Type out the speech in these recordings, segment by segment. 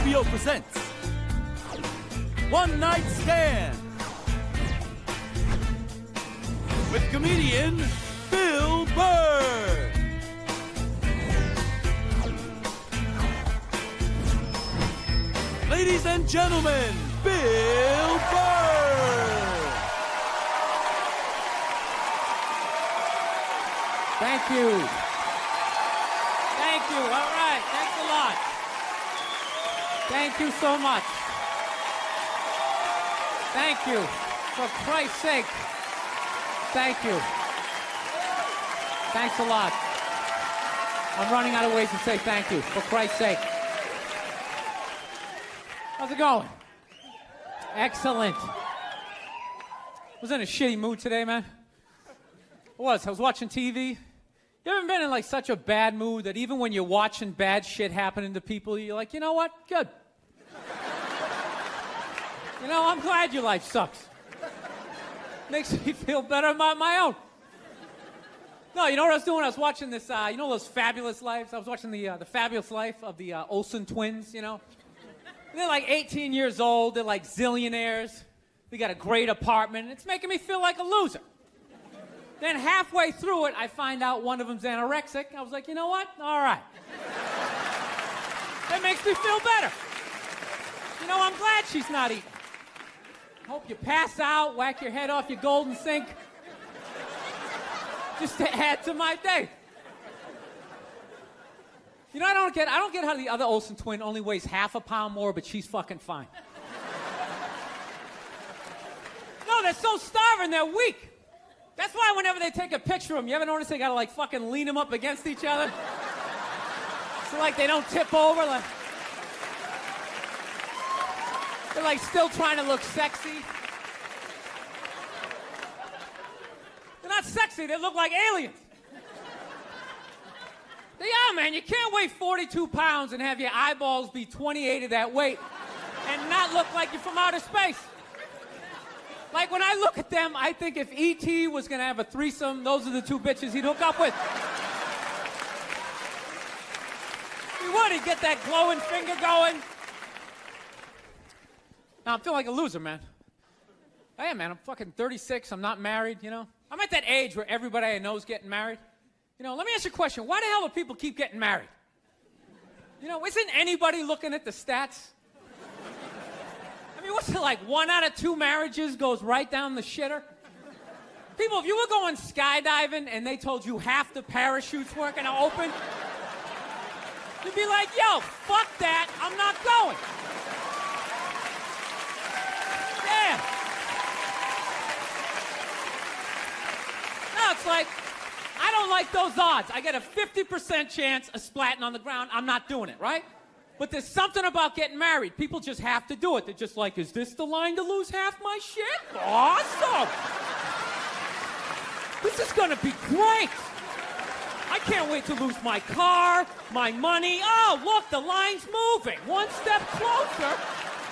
HBO presents One Night Stand with comedian Bill Burr. Ladies and gentlemen, Bill Burr. Thank you. Thank you. All right. Thanks a lot. Thank you so much. Thank you. For Christ's sake. Thank you. Thanks a lot. I'm running out of ways to say thank you. For Christ's sake. How's it going? Excellent. Was in a shitty mood today, man. I was watching TV. You ever been in like such a bad mood that even when you're watching bad shit happening to people, you're like, you know what? Good. You know, I'm glad your life sucks. Makes me feel better about my own. No, you know what I was doing? I was watching this, you know those Fabulous Lives? I was watching the Fabulous Life of the Olsen twins, you know? And they're like 18 years old. They're like zillionaires. They got a great apartment. It's making me feel like a loser. Then halfway through it, I find out one of them's anorexic. I was like, you know what? All right. That makes me feel better. You know, I'm glad she's not eating. Hope you pass out, whack your head off your golden sink. Just to add to my day. You know, I don't get how the other Olsen twin only weighs half a pound more, but she's fucking fine. No, they're so starving, they're weak. That's why whenever they take a picture of them, you ever notice they gotta like fucking lean them up against each other? So like they don't tip over, like they're like still trying to look sexy. They're not sexy, they look like aliens. They are, man. You can't weigh 42 pounds and have your eyeballs be 28 of that weight and not look like you're from outer space. Like, when I look at them, I think if E.T. was going to have a threesome, those are the two bitches he'd hook up with. He would. He'd get that glowing finger going. Now, I'm feeling like a loser, man. I am, man. I'm fucking 36. I'm not married, you know? I'm at that age where everybody I know is getting married. You know, let me ask you a question. Why the hell do people keep getting married? You know, isn't anybody looking at the stats? I mean, what's it like? 1 out of 2 marriages goes right down the shitter? People, if you were going skydiving and they told you half the parachutes weren't going to open, you'd be like, yo, fuck that, I'm not going. Yeah. No, it's like, I don't like those odds. I get a 50% chance of splatting on the ground. I'm not doing it, right? But there's something about getting married. People just have to do it. They're just like, is this the line to lose half my shit? Awesome. This is going to be great. I can't wait to lose my car, my money. Oh, look, the line's moving. One step closer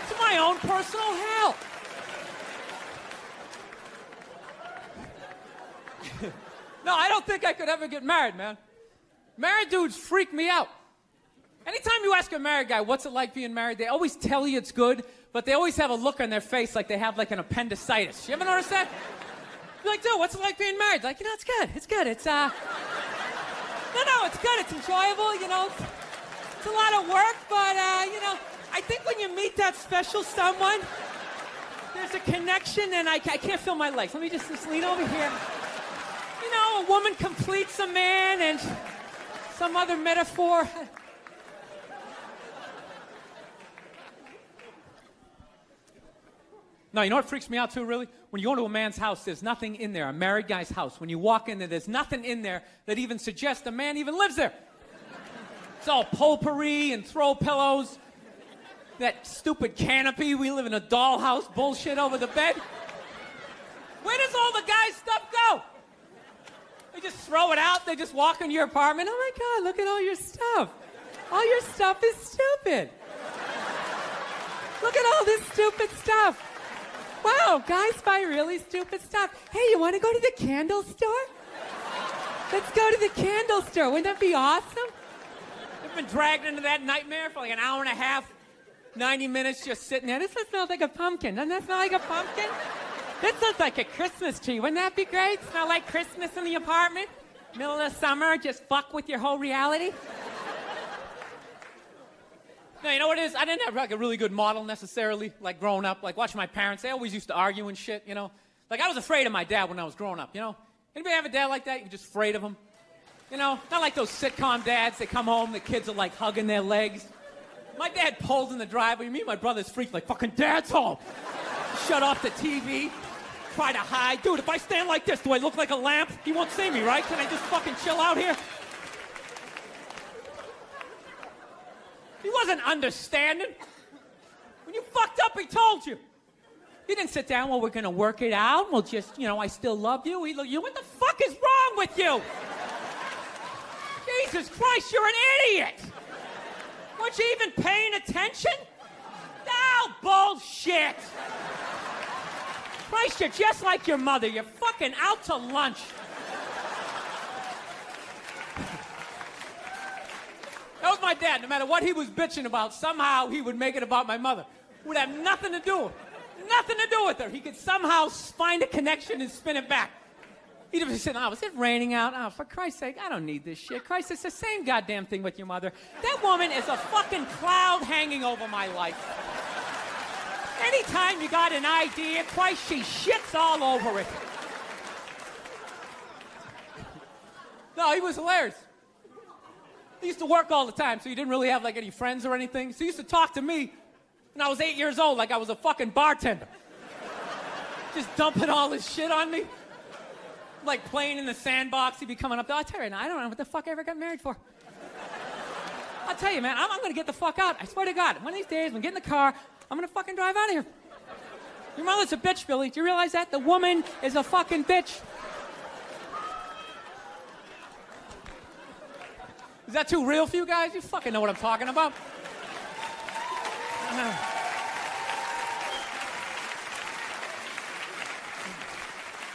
to my own personal hell. No, I don't think I could ever get married, man. Married dudes freak me out. Anytime you ask a married guy, what's it like being married, they always tell you it's good, but they always have a look on their face like they have like an appendicitis. You ever notice that? You're like, dude, what's it like being married? Like, you know, it's good. It's good. It's, No, it's good. It's enjoyable, you know. It's a lot of work, but, you know, I think when you meet that special someone, there's a connection, and I can't feel my legs. Let me just lean over here. You know, a woman completes a man, and some other metaphor. No, you know what freaks me out too, really? When you go to a man's house, there's nothing in there, a married guy's house. When you walk in there, there's nothing in there that even suggests a man even lives there. It's all potpourri and throw pillows. That stupid canopy, we live in a dollhouse bullshit over the bed. Where does all the guy's stuff go? They just throw it out, they just walk into your apartment. Oh my God, look at all your stuff. All your stuff is stupid. Look at all this stupid stuff. Wow, guys buy really stupid stuff. Hey, you want to go to the candle store? Let's go to the candle store. Wouldn't that be awesome? I've been dragged into that nightmare for like an hour and a half. 90 minutes just sitting there. This smells like a pumpkin. Doesn't that smell like a pumpkin? This looks like a Christmas tree. Wouldn't that be great? Smell like Christmas in the apartment? Middle of the summer, just fuck with your whole reality? No, you know what it is? I didn't have like a really good model necessarily, like growing up. Like watching my parents, they always used to argue and shit, you know? Like I was afraid of my dad when I was growing up, you know? Anybody have a dad like that? You're just afraid of him? You know, not like those sitcom dads. They come home, the kids are like hugging their legs. My dad pulls in the driveway. Me and my brother's freaked like, fucking dad's home. Shut off the TV. Try to hide. Dude, if I stand like this, do I look like a lamp? He won't see me, right? Can I just fucking chill out here? He wasn't understanding. When you fucked up, he told you. He didn't sit down, well, we're gonna work it out. We'll just, you know, I still love you. He looked, you, what the fuck is wrong with you? Jesus Christ, you're an idiot. Weren't you even paying attention? Oh, bullshit. Christ, you're just like your mother. You're fucking out to lunch. That was my dad. No matter what he was bitching about, somehow he would make it about my mother. Would have nothing to do with it. Nothing to do with her. He could somehow find a connection and spin it back. He'd have said, oh, was it raining out? Oh, for Christ's sake, I don't need this shit. Christ, it's the same goddamn thing with your mother. That woman is a fucking cloud hanging over my life. Anytime you got an idea, Christ, she shits all over it. No, he was hilarious. He used to work all the time, so he didn't really have like any friends or anything. So he used to talk to me when I was 8 years old like I was a fucking bartender. Just dumping all his shit on me. Like playing in the sandbox, he'd be coming up. I'll tell you now, I don't know what the fuck I ever got married for. I'll tell you, man, I'm gonna get the fuck out. I swear to God, one of these days, when I get in the car, I'm gonna fucking drive out of here. Your mother's a bitch, Billy. Do you realize that? The woman is a fucking bitch. Is that too real for you guys? You fucking know what I'm talking about.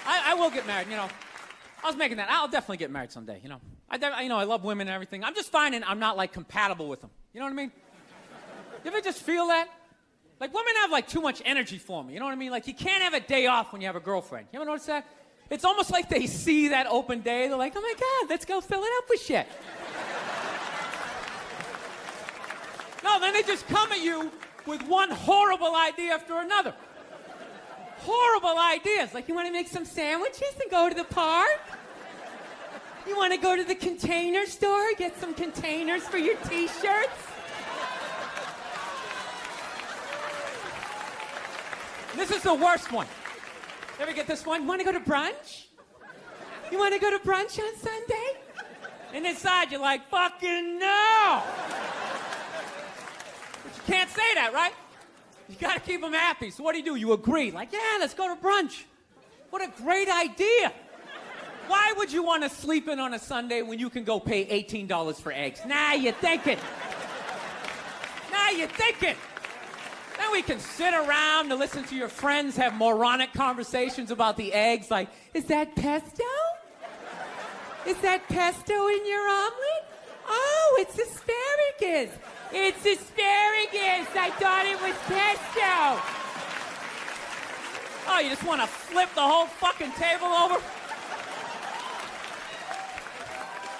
I will get married, you know. I was making that. I'll definitely get married someday, you know. I love women and everything. I'm just finding I'm not, like, compatible with them. You know what I mean? You ever just feel that? Like, women have, like, too much energy for me. You know what I mean? Like, you can't have a day off when you have a girlfriend. You ever notice that? It's almost like they see that open day. They're like, oh, my God, let's go fill it up with shit. No, then they just come at you with one horrible idea after another. Horrible ideas. Like, you want to make some sandwiches and go to the park? You want to go to the container store, get some containers for your t-shirts? This is the worst one. You ever get this one? You want to go to brunch? You want to go to brunch on Sunday? And inside you're like, fucking no! But you can't say that, right? You gotta keep them happy. So what do? You agree. Like, yeah, let's go to brunch. What a great idea. Why would you want to sleep in on a Sunday when you can go pay $18 for eggs? Nah, you're thinking. Nah, you're thinking. Then we can sit around and listen to your friends have moronic conversations about the eggs. Like, is that pesto? Is that pesto in your omelet? Oh, it's asparagus. It's asparagus. I thought it was pesto. Oh, you just want to flip the whole fucking table over?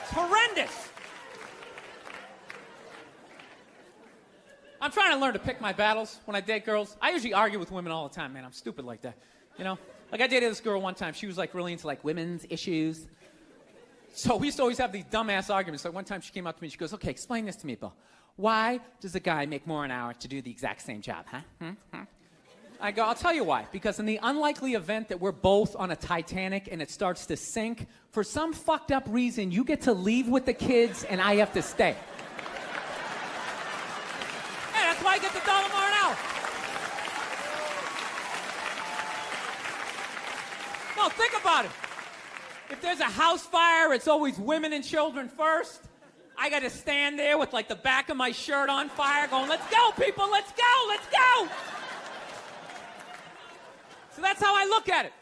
It's horrendous. I'm trying to learn to pick my battles when I date girls. I usually argue with women all the time, man. I'm stupid like that, you know? Like, I dated this girl one time. She was, like, really into, like, women's issues. So we used to always have these dumbass arguments. Like, one time she came up to me and she goes, okay, explain this to me, Bill. Why does a guy make more an hour to do the exact same job, huh? I go, I'll tell you why. Because in the unlikely event that we're both on a Titanic and it starts to sink, for some fucked up reason, you get to leave with the kids and I have to stay. Hey, that's why I get the $1 more an hour. No, think about it. If there's a house fire, it's always women and children first. I got to stand there with, like, the back of my shirt on fire going, let's go, people, let's go, let's go. So that's how I look at it.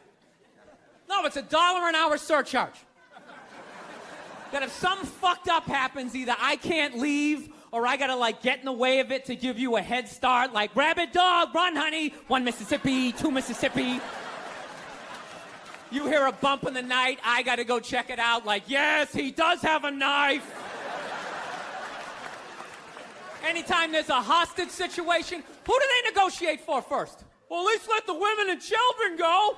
No, it's $1 an hour surcharge. That if something fucked up happens, either I can't leave or I gotta like get in the way of it to give you a head start, like rabid dog, run honey, 1 Mississippi, 2 Mississippi. You hear a bump in the night, I gotta go check it out, like yes, he does have a knife. Anytime there's a hostage situation, who do they negotiate for first? Well, at least let the women and children go.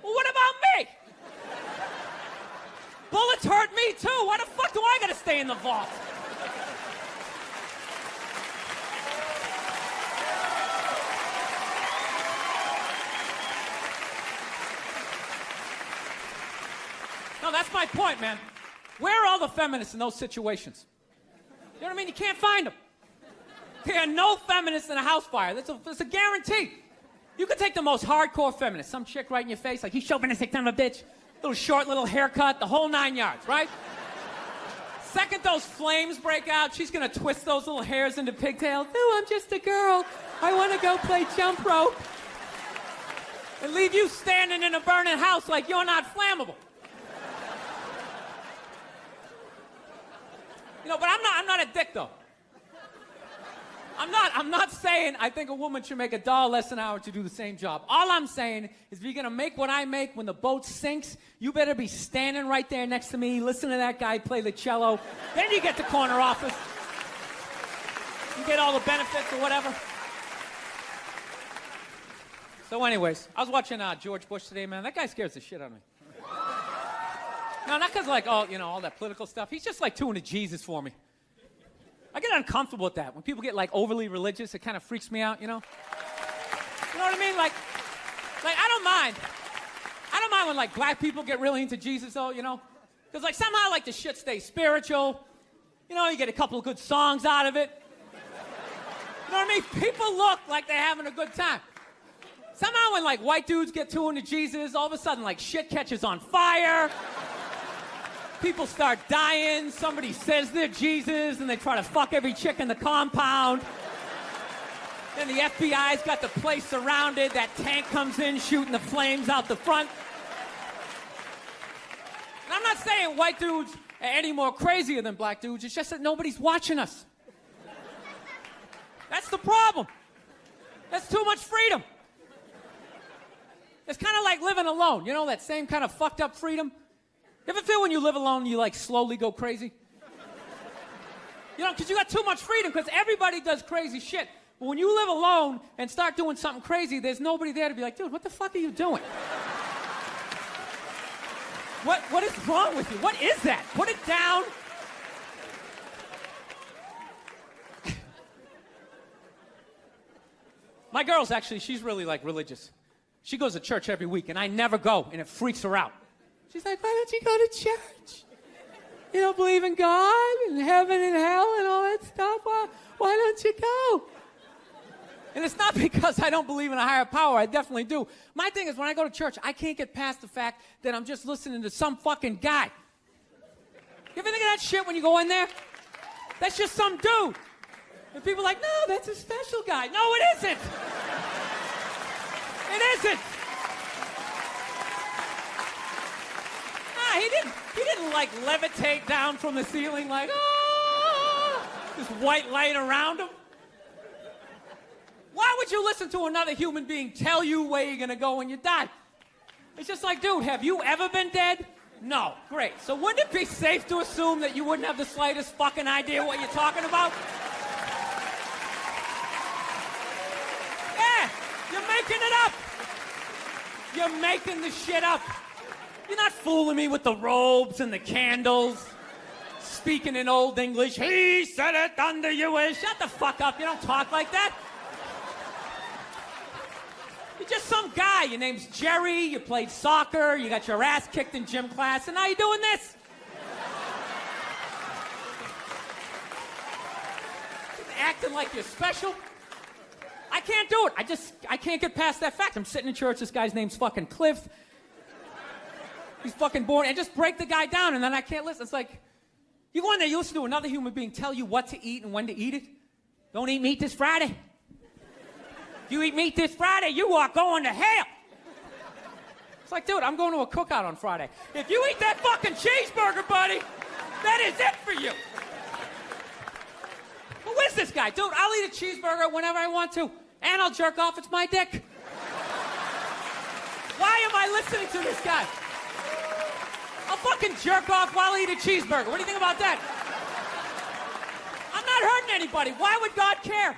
Well, what about me? Bullets hurt me too. Why the fuck do I gotta stay in the vault? No, that's my point, man. Where are all the feminists in those situations? You know what I mean? You can't find them. There are no feminists in a house fire. That's a guarantee. You could take the most hardcore feminist, some chick right in your face, like, he's chauvinistic son of a bitch. Little short, little haircut, the whole 9 yards, right? Second those flames break out, she's gonna twist those little hairs into pigtails. No, I'm just a girl. I wanna go play jump rope. And leave you standing in a burning house like you're not flammable. You know, but I'm not a dick, though. I'm not saying I think a woman should make $1 less an hour to do the same job. All I'm saying is if you're gonna make what I make when the boat sinks, you better be standing right there next to me, listen to that guy play the cello. Then you get the corner office. You get all the benefits or whatever. So anyways, I was watching George Bush today, man. That guy scares the shit out of me. No, not because, like, all, you know, all that political stuff. He's just, like, too into Jesus for me. I get uncomfortable with that. When people get, like, overly religious, it kind of freaks me out, you know? You know what I mean? Like, I don't mind. I don't mind when, like, black people get really into Jesus, though, you know? Because, like, somehow, like, the shit stays spiritual. You know, you get a couple of good songs out of it. You know what I mean? People look like they're having a good time. Somehow when, like, white dudes get too into Jesus, all of a sudden, like, shit catches on fire. People start dying, somebody says they're Jesus, and they try to fuck every chick in the compound. Then the FBI's got the place surrounded, that tank comes in shooting the flames out the front. And I'm not saying white dudes are any more crazier than black dudes, it's just that nobody's watching us. That's the problem. That's too much freedom. It's kind of like living alone, you know, that same kind of fucked up freedom. You ever feel when you live alone, you like slowly go crazy? You know, because you got too much freedom, because everybody does crazy shit. But when you live alone and start doing something crazy, there's nobody there to be like, dude, what the fuck are you doing? What is wrong with you? What is that? Put it down. My girl's actually, she's really like religious. She goes to church every week, and I never go, and it freaks her out. She's like, why don't you go to church? You don't believe in God and heaven and hell and all that stuff? Why don't you go? And it's not because I don't believe in a higher power. I definitely do. My thing is when I go to church, I can't get past the fact that I'm just listening to some fucking guy. You ever think of that shit when you go in there? That's just some dude. And people are like, no, that's a special guy. No, it isn't. It isn't. Nah, he didn't like levitate down from the ceiling like, oh, this white light around him. Why would you listen to another human being tell you where you're gonna go when you die? It's just like, dude, have you ever been dead? No. Great. So wouldn't it be safe to assume that you wouldn't have the slightest fucking idea what you're talking about? Yeah, you're making it up. You're making the shit up. You're not fooling me with the robes and the candles. Speaking in old English, he said it under you is. Shut the fuck up. You don't talk like that. You're just some guy. Your name's Jerry. You played soccer. You got your ass kicked in gym class, and now you're doing this. Acting like you're special. I can't do it. I can't get past that fact. I'm sitting in church. This guy's name's fucking Cliff. He's fucking born, and just break the guy down, and then I can't listen. It's like, you go in there, you listen to another human being tell you what to eat and when to eat it. Don't eat meat this Friday. If you eat meat this Friday, you are going to hell. It's like, dude, I'm going to a cookout on Friday. If you eat that fucking cheeseburger, buddy, that is it for you. is this guy? Dude, I'll eat a cheeseburger whenever I want to, and I'll jerk off. It's my dick. Why am I listening to this guy? I'll fucking jerk off while I eat a cheeseburger. What do you think about that? I'm not hurting anybody. Why would God care?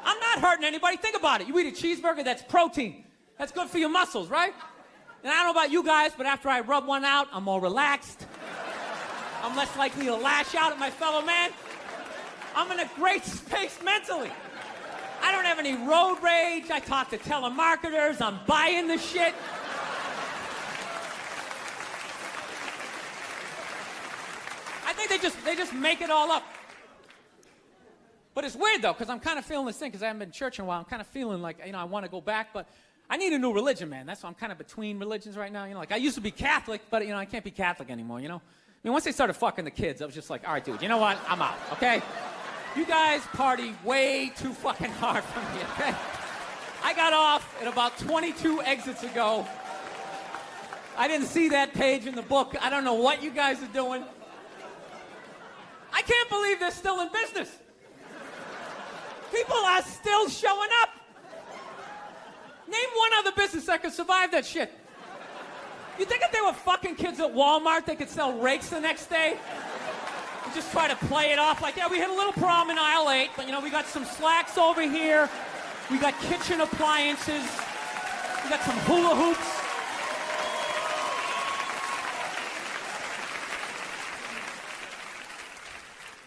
I'm not hurting anybody. Think about it. You eat a cheeseburger, that's protein. That's good for your muscles, right? And I don't know about you guys, but after I rub one out, I'm more relaxed. I'm less likely to lash out at my fellow man. I'm in a great space mentally. I don't have any road rage. I talk to telemarketers. I'm buying the shit. I think they just make it all up. But it's weird, though, because I'm kind of feeling this thing, because I haven't been to church in a while. I'm kind of feeling like, I want to go back, but I need a new religion, man. That's why I'm kind of between religions right now. Like, I used to be Catholic, but, I can't be Catholic anymore, I mean, once they started fucking the kids, I was just like, all right, dude, you know what? I'm out, okay? You guys party way too fucking hard for me, okay? I got off at about 22 exits ago. I didn't see that page in the book. I don't know what you guys are doing. I can't believe they're still in business. People are still showing up. Name one other business that could survive that shit. You think if they were fucking kids at Walmart, they could sell rakes the next day? And just try to play it off like, yeah, we had a little problem in aisle 8, but we got some slacks over here. We got kitchen appliances. We got some hula hoops.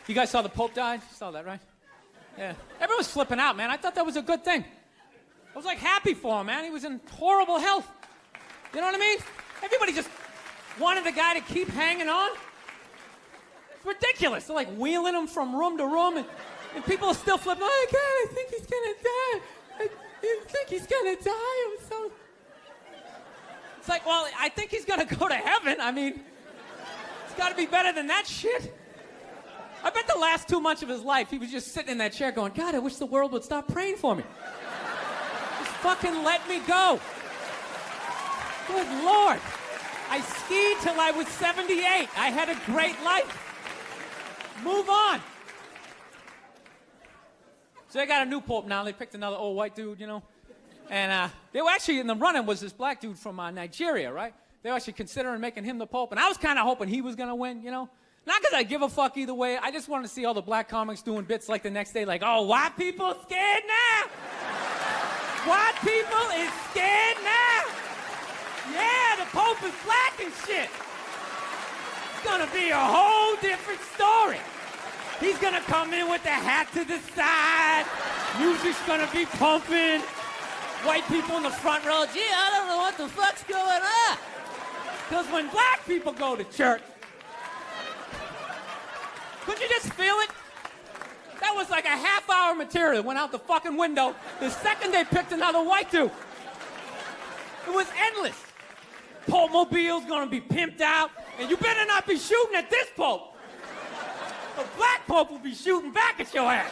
You guys saw the Pope died? You saw that, right? Yeah. Everyone was flipping out, man. I thought that was a good thing. I was like happy for him, man. He was in horrible health. You know what I mean? Everybody just wanted the guy to keep hanging on. It's ridiculous. They're like wheeling him from room to room, and people are still flipping. Oh, God, I think he's gonna die. I think he's gonna die. I'm so... It's like, well, I think he's gonna go to heaven. I mean, it's gotta be better than that shit. I bet the last 2 months of his life, he was just sitting in that chair going, God, I wish the world would stop praying for me. Just fucking let me go. Good Lord. I skied till I was 78. I had a great life. Move on. So they got a new pope now. They picked another old white dude, And they were actually in the running was this black dude from Nigeria, right? They were actually considering making him the pope. And I was kind of hoping he was going to win, Not because I give a fuck either way. I just wanted to see all the black comics doing bits like the next day, like, oh, white people scared now. White people is scared now. Yeah, the Pope is black and shit. It's gonna be a whole different story. He's gonna come in with the hat to the side. Music's gonna be pumping. White people in the front row, gee, I don't know what the fuck's going on. Because when black people go to church, could you just feel it? That was like a half-hour material. Went out the fucking window the second they picked another white dude. It was endless. Pope Mobile's gonna be pimped out, and you better not be shooting at this Pope. The black Pope will be shooting back at your ass.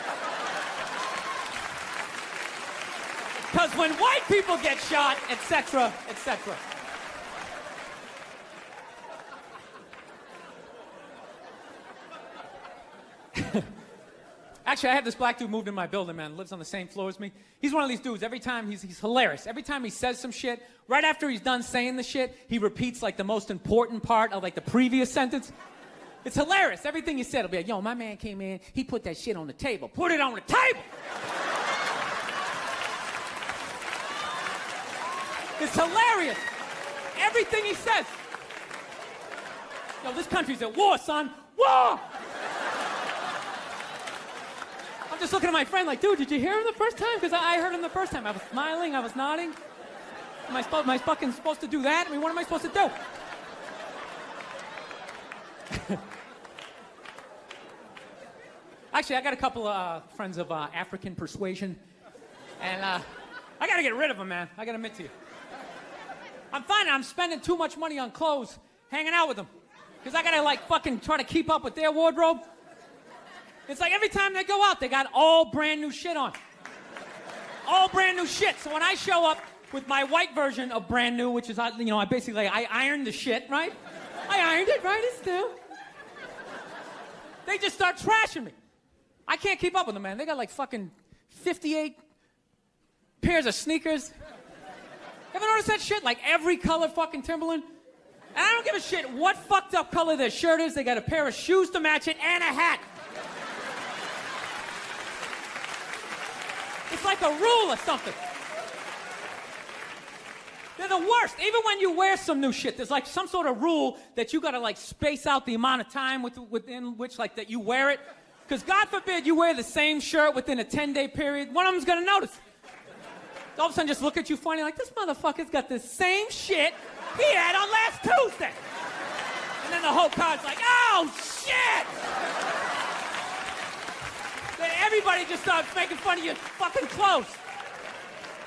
Because when white people get shot, etc., etc. Actually, I had this black dude moved in my building, man. Lives on the same floor as me. He's one of these dudes. Every time he's hilarious. Every time he says some shit, right after he's done saying the shit, he repeats like the most important part of like the previous sentence. It's hilarious. Everything he said will be like, yo, my man came in, he put that shit on the table. Put it on the table! It's hilarious. Everything he says. Yo, this country's at war, son. War! I'm just looking at my friend like, dude, did you hear him the first time? Because I heard him the first time. I was smiling, I was nodding. Am I fucking supposed to do that? I mean, what am I supposed to do? Actually, I got a couple of friends of African persuasion. And I got to get rid of them, man. I got to admit to you. I'm finding I'm spending too much money on clothes hanging out with them. Because I got to, like, fucking try to keep up with their wardrobe. It's like every time they go out, they got all brand new shit on. All brand new shit. So when I show up with my white version of brand new, which is, I basically, I ironed the shit, right? I ironed it, right? It's new. They just start trashing me. I can't keep up with them, man. They got like fucking 58 pairs of sneakers. Ever notice that shit? Like every color fucking Timberland. And I don't give a shit what fucked up color their shirt is. They got a pair of shoes to match it and a hat. It's like a rule or something. They're the worst. Even when you wear some new shit, there's like some sort of rule that you gotta like space out the amount of time within which like that you wear it. Because God forbid you wear the same shirt within a 10-day period, one of them's gonna notice. All of a sudden just look at you funny like, this motherfucker's got the same shit he had on last Tuesday. And then the whole crowd's like, oh shit! Then everybody just starts making fun of your fucking clothes.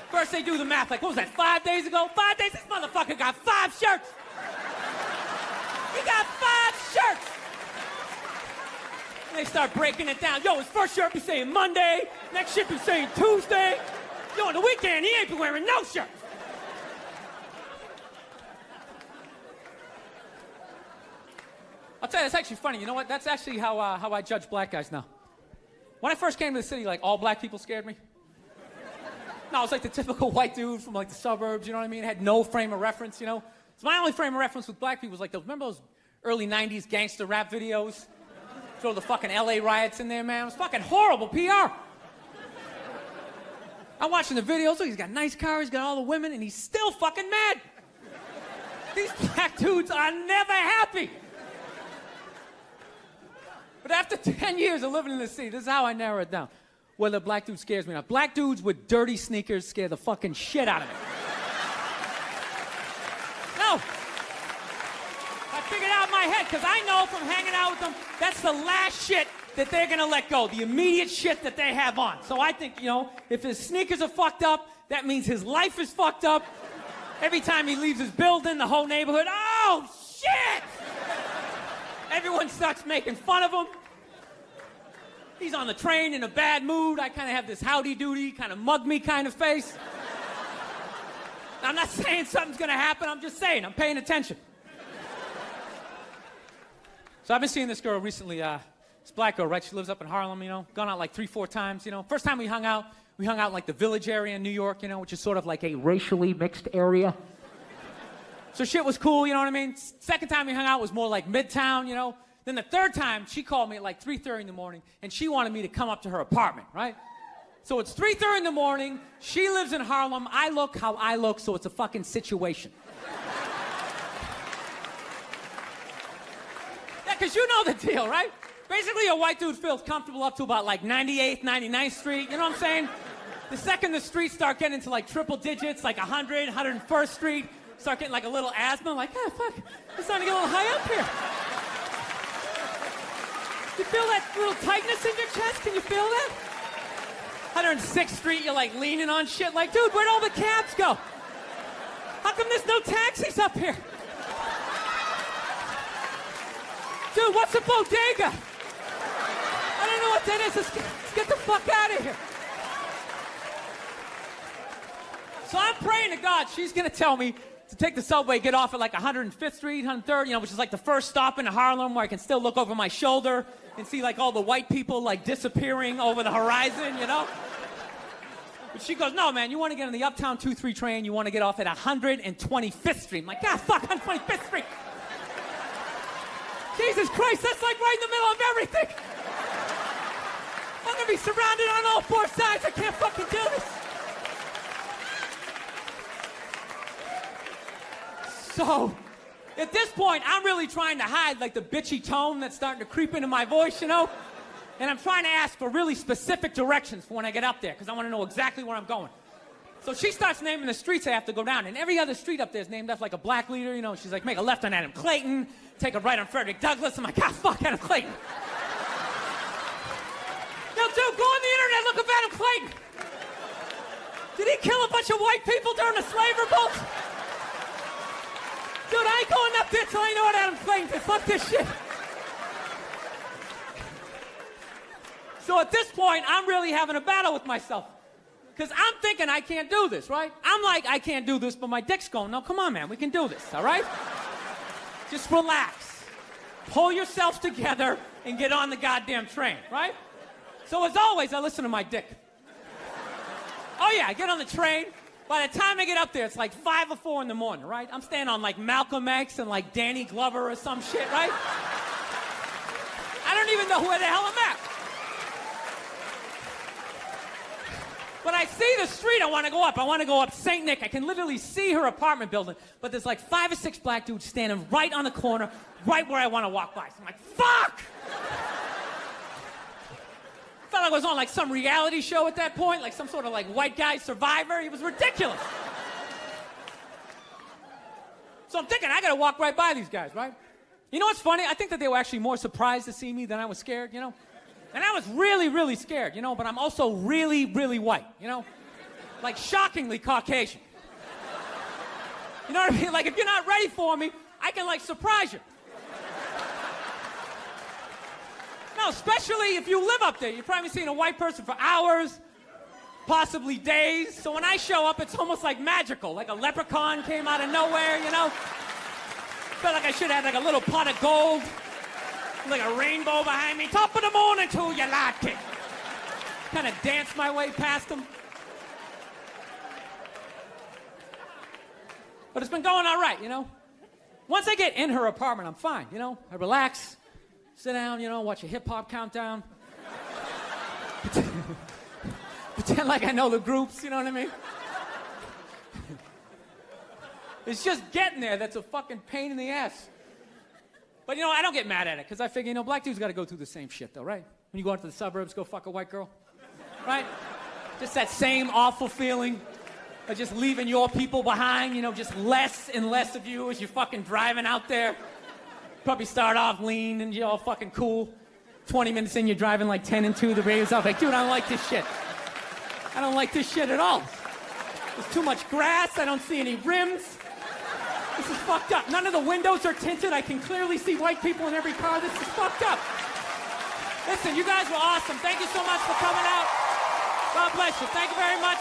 First they do the math, like, what was that, 5 days ago? 5 days? This motherfucker got 5 shirts! He got 5 shirts! And they start breaking it down. Yo, his first shirt be saying Monday, next shirt be saying Tuesday. Yo, on the weekend, he ain't be wearing no shirt. I'll tell you, it's actually funny. You know what? That's actually how I judge black guys now. When I first came to the city, like, all black people scared me. No, I was like the typical white dude from like the suburbs, you know what I mean? Had no frame of reference, you know? So my only frame of reference with black people was like those, remember those early 90s gangster rap videos? Throw the fucking LA riots in there, man. It was fucking horrible PR. I'm watching the videos, look, he's got a nice car, he's got all the women, and he's still fucking mad. These black dudes are never happy. But after 10 years of living in the city, this is how I narrow it down. Whether a black dude scares me or not. Black dudes with dirty sneakers scare the fucking shit out of me. No. I figured out in my head, because I know from hanging out with them, that's the last shit that they're gonna let go. The immediate shit that they have on. So I think, you know, if his sneakers are fucked up, that means his life is fucked up. Every time he leaves his building, the whole neighborhood, oh, shit! Everyone starts making fun of him. He's on the train in a bad mood. I kind of have this howdy-doody, kind of mug-me kind of face. I'm not saying something's going to happen. I'm just saying. I'm paying attention. So I've been seeing this girl recently. This black girl, right? She lives up in Harlem, you know. Gone out like 3-4 times, you know. First time we hung out in like the Village area in New York, you know, which is sort of like a racially mixed area. So shit was cool, you know what I mean? Second time we hung out was more like Midtown, you know. Then the third time, she called me at like 3:30 in the morning, and she wanted me to come up to her apartment, right? So it's 3:30 in the morning, she lives in Harlem, I look how I look, so it's a fucking situation. Yeah, because you know the deal, right? Basically, a white dude feels comfortable up to about like 98th, 99th Street, you know what I'm saying? The second the streets start getting into like triple digits, like 100, 101st Street, start getting like a little asthma, I'm like, oh, fuck, it's starting to get a little high up here. You feel that little tightness in your chest? Can you feel that? 106th Street, you're like leaning on shit like, dude, where'd all the cabs go? How come there's no taxis up here? Dude, what's a bodega? I don't know what that is. Let's get the fuck out of here. So I'm praying to God she's gonna tell me to take the subway, get off at like 105th Street, 103rd, you know, which is like the first stop in Harlem where I can still look over my shoulder and see like all the white people like disappearing over the horizon, you know? But she goes, no, man, you want to get on the Uptown 2-3 train, you want to get off at 125th Street. I'm like, God, fuck, 125th Street. Jesus Christ, that's like right in the middle of everything. I'm going to be surrounded on all 4 sides. I can't fucking do this. So, at this point, I'm really trying to hide like the bitchy tone that's starting to creep into my voice, you know? And I'm trying to ask for really specific directions for when I get up there, because I want to know exactly where I'm going. So she starts naming the streets I have to go down, and every other street up there is named after like a black leader, you know? She's like, make a left on Adam Clayton, take a right on Frederick Douglass. I'm like, God, fuck Adam Clayton. Yo, dude, go on the internet, look up Adam Clayton. Did he kill a bunch of white people during the slave revolt? Dude, I ain't going up there till I know what Adam Clayton did. Fuck this shit. So at this point, I'm really having a battle with myself. Because I'm thinking I can't do this, right? I'm like, I can't do this, but my dick's going, no, come on, man, we can do this, all right? Just relax. Pull yourself together and get on the goddamn train, right? So as always, I listen to my dick. Oh yeah, I get on the train. By the time I get up there, it's like 5 or 4 in the morning, right? I'm staying on like Malcolm X and like Danny Glover or some shit, right? I don't even know where the hell I'm at. But I see the street I want to go up. I want to go up St. Nick. I can literally see her apartment building, but there's like 5 or 6 black dudes standing right on the corner, right where I want to walk by. So I'm like, fuck! Felt like I was on like some reality show at that point, like some sort of like white guy survivor. It was ridiculous. So I'm thinking, I gotta walk right by these guys, right? You know what's funny? I think that they were actually more surprised to see me than I was scared, you know? And I was really, really scared, you know, but I'm also really, really white, you know? Like shockingly Caucasian. You know what I mean? Like if you're not ready for me, I can like surprise you. No, especially if you live up there. You've probably seen a white person for hours, possibly days. So when I show up, it's almost like magical, like a leprechaun came out of nowhere, you know? Felt like I should have like a little pot of gold, like a rainbow behind me. Top of the morning to you, like it. Kind of dance my way past them. But it's been going all right, you know? Once I get in her apartment, I'm fine, you know? I relax, sit down, you know, watch a hip-hop countdown. Pretend like I know the groups, you know what I mean? It's just getting there that's a fucking pain in the ass. But, you know, I don't get mad at it, because I figure, you know, black dudes got to go through the same shit, though, right? When you go out to the suburbs, go fuck a white girl, right? Just that same awful feeling of just leaving your people behind, you know, just less and less of you as you're fucking driving out there. Probably start off lean and you're all fucking cool. 20 minutes in, you're driving like 10 and 2, the radio's off. Like, dude, I don't like this shit. I don't like this shit at all. There's too much grass, I don't see any rims. This is fucked up. None of the windows are tinted. I can clearly see white people in every car. This is fucked up. Listen, you guys were awesome. Thank you so much for coming out. God bless you. Thank you very much.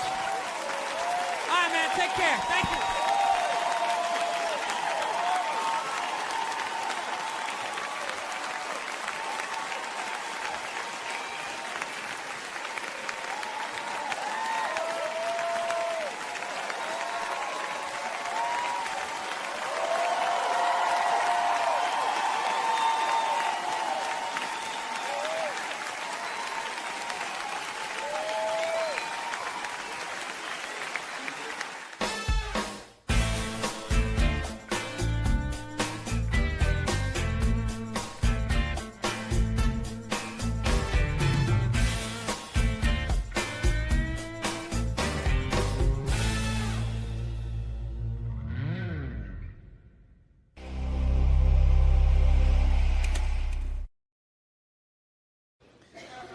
All right, man. Take care. Thank you.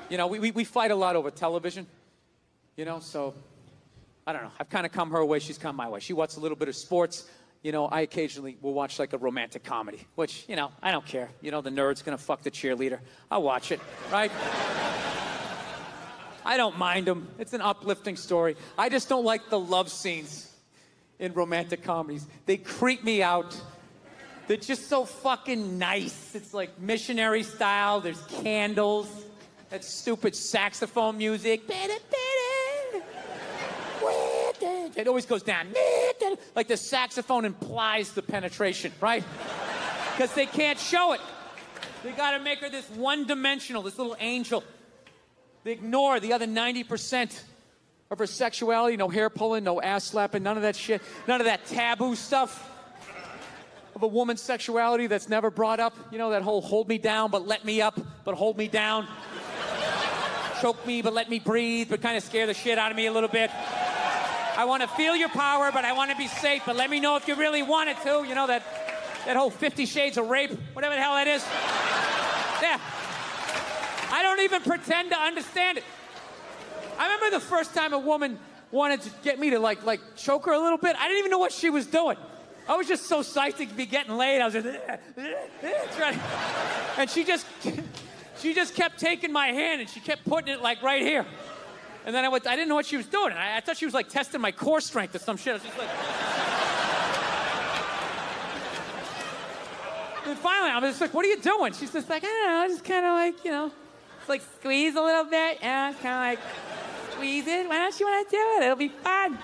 You know, we fight a lot over television, you know, so, I don't know. I've kind of come her way, she's come my way. She watches a little bit of sports. You know, I occasionally will watch like a romantic comedy, which, you know, I don't care. You know, the nerd's gonna fuck the cheerleader. I'll watch it, right? I don't mind them. It's an uplifting story. I just don't like the love scenes in romantic comedies. They creep me out. They're just so fucking nice. It's like missionary style. There's candles. That stupid saxophone music. It always goes down. Like the saxophone implies the penetration, right? Because they can't show it. They gotta make her this one-dimensional, this little angel. They ignore the other 90% of her sexuality. No hair pulling, no ass slapping, none of that shit. None of that taboo stuff of a woman's sexuality that's never brought up. You know, that whole hold me down, but let me up, but hold me down. Choke me, but let me breathe, but kind of scare the shit out of me a little bit. I want to feel your power, but I want to be safe, but let me know if you really want it to. You know, that whole 50 Shades of Rape, whatever the hell that is. Yeah. I don't even pretend to understand it. I remember the first time a woman wanted to get me to like choke her a little bit. I didn't even know what she was doing. I was just so psyched to be getting laid. I was just, trying. And she just kept taking my hand and she kept putting it like right here. And then I didn't know what she was doing. I thought she was like testing my core strength or some shit. I was just like... And finally, I was just like, what are you doing? She's just like, I don't know, I just kind of like, you know, like squeeze a little bit, and it's kind of like, squeeze it. Why don't you want to do it? It'll be fun.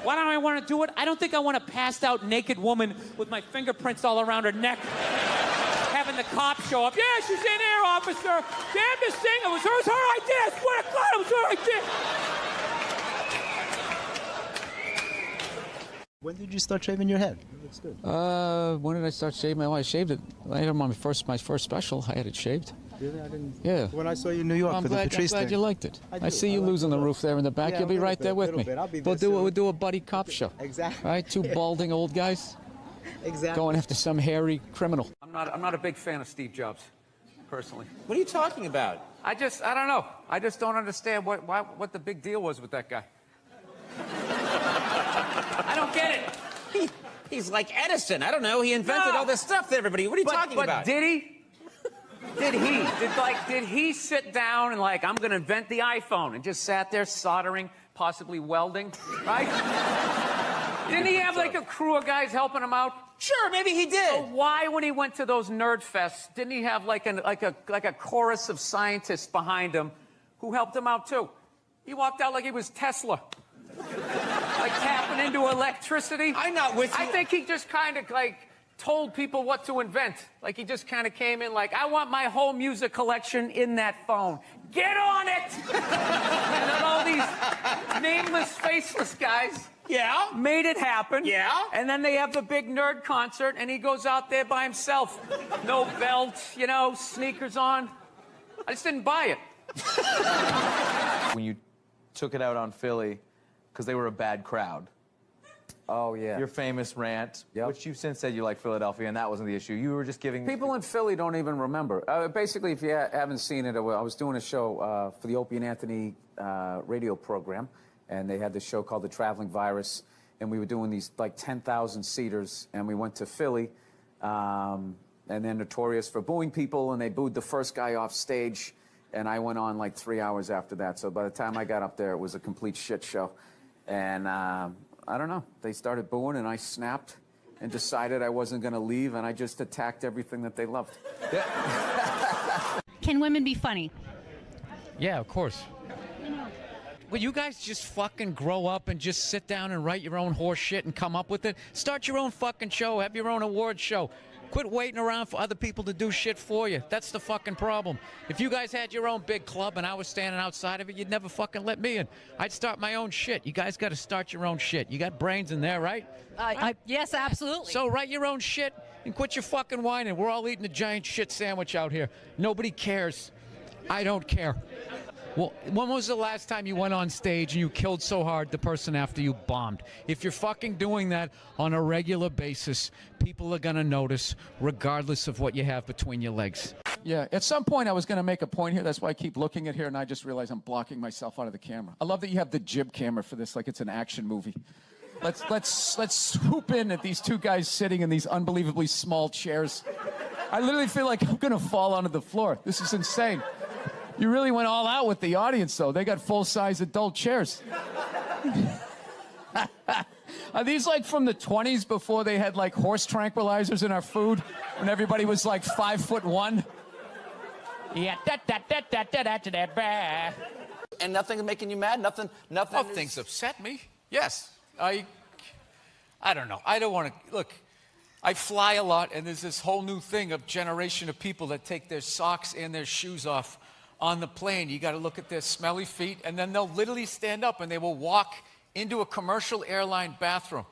Why don't I want to do it? I don't think I want a passed out naked woman with my fingerprints all around her neck. Having the cops show up. Yeah, she's in here, officer. Damn this thing. It was her idea. I swear to God, it was her idea. When did you start shaving your head? It looks good. When did I start shaving? I shaved it. I had it on my first special. I had it shaved. Really? I didn't. Yeah. When I saw you in New York I'm for the glad Patrice you thing. liked it. I I do. see you I like losing the it. roof there in the back. Yeah, You'll be a little right there bit, with little me. bit. I'll be We'll there soon. do a buddy cop show. Exactly. Right? Two balding old guys Exactly. going after some hairy criminal. I'm not a big fan of Steve Jobs, personally. What are you talking about? I don't know. I just don't understand what the big deal was with that guy. I don't get it. He's like Edison. I don't know. He invented No. all this stuff to everybody. What are you talking about? Did he? Did he sit down and like, I'm going to invent the iPhone and just sat there soldering, possibly welding, right? Didn't he have like a crew of guys helping him out? Sure, maybe he did. So why, when he went to those nerd fests, didn't he have like a chorus of scientists behind him who helped him out too? He walked out like he was Tesla. Like tapping into electricity. I'm not with you. I think he just kind of like told people what to invent. Like he just kind of came in like, I want my whole music collection in that phone. Get on it! And then all these nameless, faceless guys made it happen. Yeah. And then they have the big nerd concert and he goes out there by himself. No belt, you know, sneakers on. I just didn't buy it. When you took it out on Philly, because they were a bad crowd. Oh, yeah. Your famous rant, Yep. which you've since said you like Philadelphia, and that wasn't the issue. You were just giving... People in Philly don't even remember. Basically, if you haven't seen it, I was doing a show for the Opie and Anthony radio program, and they had this show called The Traveling Virus, and we were doing these like 10,000 seaters, and we went to Philly, and they're notorious for booing people, and they booed the first guy off stage, and I went on like 3 hours after that. So by the time I got up there, it was a complete shit show. And I don't know, they started booing and I snapped and decided I wasn't going to leave, and I just attacked everything that they loved. Can women be funny? Yeah, of course. Will you guys just fucking grow up and just sit down and write your own horse shit and come up with it? Start your own fucking show. Have your own award show. Quit waiting around for other people to do shit for you. That's the fucking problem. If you guys had your own big club and I was standing outside of it, you'd never fucking let me in. I'd start my own shit. You guys got to start your own shit. You got brains in there, right? Yes, absolutely. So write your own shit and quit your fucking whining. We're all eating a giant shit sandwich out here. Nobody cares. I don't care. Well, when was the last time you went on stage and you killed so hard the person after you bombed? If you're fucking doing that on a regular basis, people are going to notice regardless of what you have between your legs. Yeah, at some point I was going to make a point here. That's why I keep looking at here, and I just realized I'm blocking myself out of the camera. I love that you have the jib camera for this like it's an action movie. Let's swoop in at these two guys sitting in these unbelievably small chairs. I literally feel like I'm going to fall onto the floor. This is insane. You really went all out with the audience, though. They got full-size adult chairs. Are these like from the 20s before they had like horse tranquilizers in our food when everybody was like 5'1"? Yeah, And nothing making you mad? Nothing. Oh, things upset me. Yes. I don't know. I don't want to... Look, I fly a lot, and there's this whole new thing of generation of people that take their socks and their shoes off on the plane. You got to look at their smelly feet, and then they'll literally stand up, and they will walk into a commercial airline bathroom.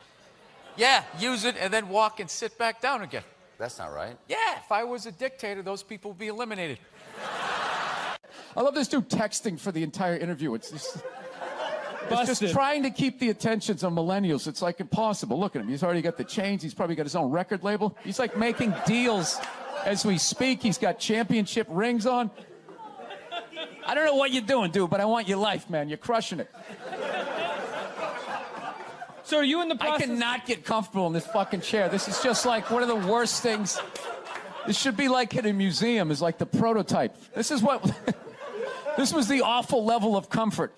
Yeah, use it, and then walk and sit back down again. That's not right. Yeah, if I was a dictator, those people would be eliminated. I love this dude texting for the entire interview. It's just trying to keep the attentions of millennials. It's like impossible. Look at him. He's already got the chains. He's probably got his own record label. He's like making deals as we speak. He's got championship rings on. I don't know what you're doing, dude, but I want your life, man. You're crushing it. So are you in the process? I cannot get comfortable in this fucking chair. This is just like one of the worst things. This should be like in a museum, is like the prototype. This is what... This was the awful level of comfort.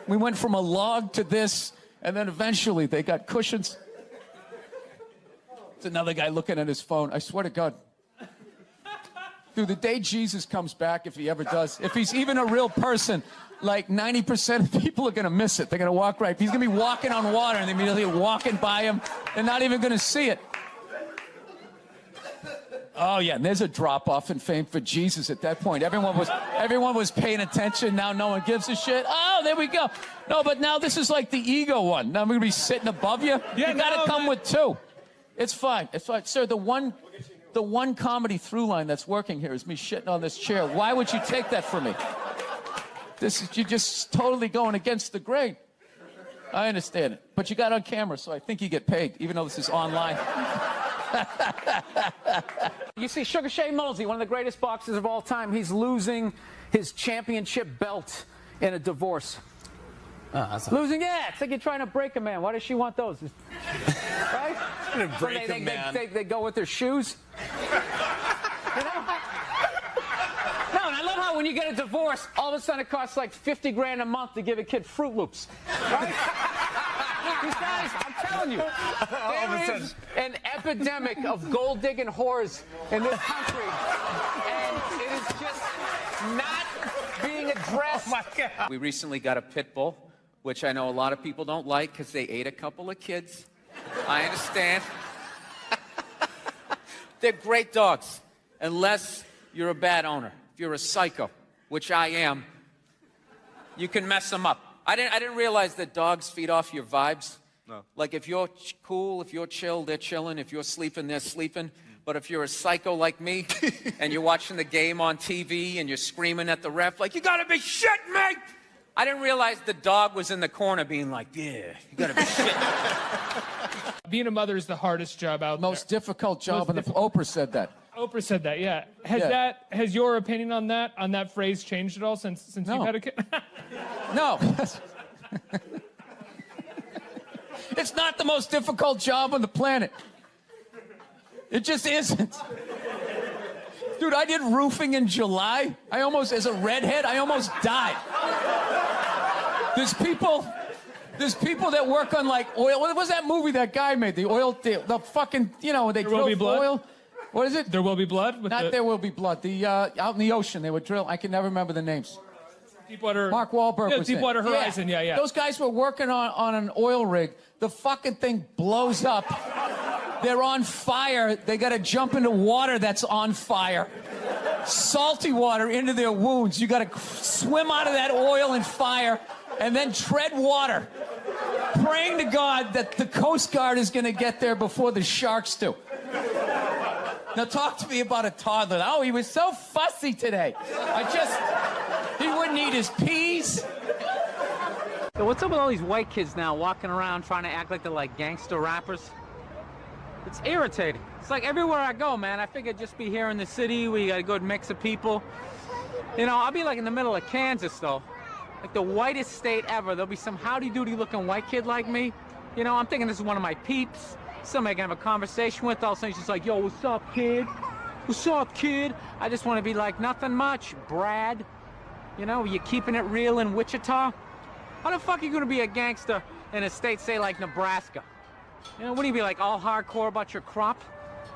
We went from a log to this, and then eventually they got cushions. It's another guy looking at his phone. I swear to God. Dude, the day Jesus comes back, if he ever does, if he's even a real person, like 90% of people are going to miss it. They're going to walk right. He's going to be walking on water, and they're immediately walking by him. They're not even going to see it. Oh, yeah, and there's a drop-off in fame for Jesus at that point. Everyone was paying attention. Now no one gives a shit. Oh, there we go. No, but now this is like the ego one. Now I'm going to be sitting above you. Yeah, you got to no, come man. with two. It's fine. It's fine. Sir, the one comedy through line that's working here is me shitting on this chair. Why would you take that from me? You're just totally going against the grain. I understand it. But you got on camera, so I think you get paid, even though this is online. You see, Sugar Shane Mosley, one of the greatest boxers of all time, he's losing his championship belt in a divorce. Losing, yeah. It's like you're trying to break a man. Why does she want those? Right? break a man. They go with their shoes. You know? No, and I love how when you get a divorce, all of a sudden it costs like 50 grand a month to give a kid Fruit Loops. Right? These guys, I'm telling you, there is an epidemic of gold-digging whores in this country, and it is just not being addressed. Oh my God. We recently got a pit bull, which I know a lot of people don't like because they ate a couple of kids. I understand. They're great dogs, unless you're a bad owner. If you're a psycho, which I am, you can mess them up. I didn't realize that dogs feed off your vibes. No. Like if you're cool, if you're chill, they're chilling. If you're sleeping, they're sleeping. But if you're a psycho like me, and you're watching the game on TV and you're screaming at the ref like, you gotta be shitting me! I didn't realize the dog was in the corner being like, yeah, you gotta be shitting me. Being a mother is the hardest job out there. Most difficult job, and Oprah said that. Oprah said that, yeah. Has your opinion on that phrase changed at all since No. you've had a kid? No. It's not the most difficult job on the planet. It just isn't. Dude, I did roofing in July. As a redhead, I almost died. There's people that work on like oil. What was that movie that guy made? The oil, the fucking, they There Will drill Be Blood? oil. What is it? There Will Be Blood? There Will Be Blood. The out in the ocean, they would drill. I can never remember the names. Deepwater. Mark Wahlberg was in it. Deepwater Horizon, yeah. Those guys were working on an oil rig. The fucking thing blows up. They're on fire. They got to jump into water that's on fire. Salty water into their wounds. You got to swim out of that oil and fire and then tread water, praying to God that the Coast Guard is going to get there before the sharks do. Now talk to me about a toddler. Oh, he was so fussy today. He wouldn't eat his peas. So what's up with all these white kids now walking around trying to act like they're like gangster rappers? It's irritating. It's like everywhere I go, man, I figure I'd just be here in the city where you got a good mix of people. I'll be like in the middle of Kansas, though. Like the whitest state ever. There'll be some howdy-doody looking white kid like me. I'm thinking this is one of my peeps. Somebody I can have a conversation with. All of a sudden he's just like, yo, what's up, kid? What's up, kid? I just want to be like, nothing much, Brad. You keeping it real in Wichita? How the fuck are you going to be a gangster in a state, say, like Nebraska? Wouldn't you be like all hardcore about your crop?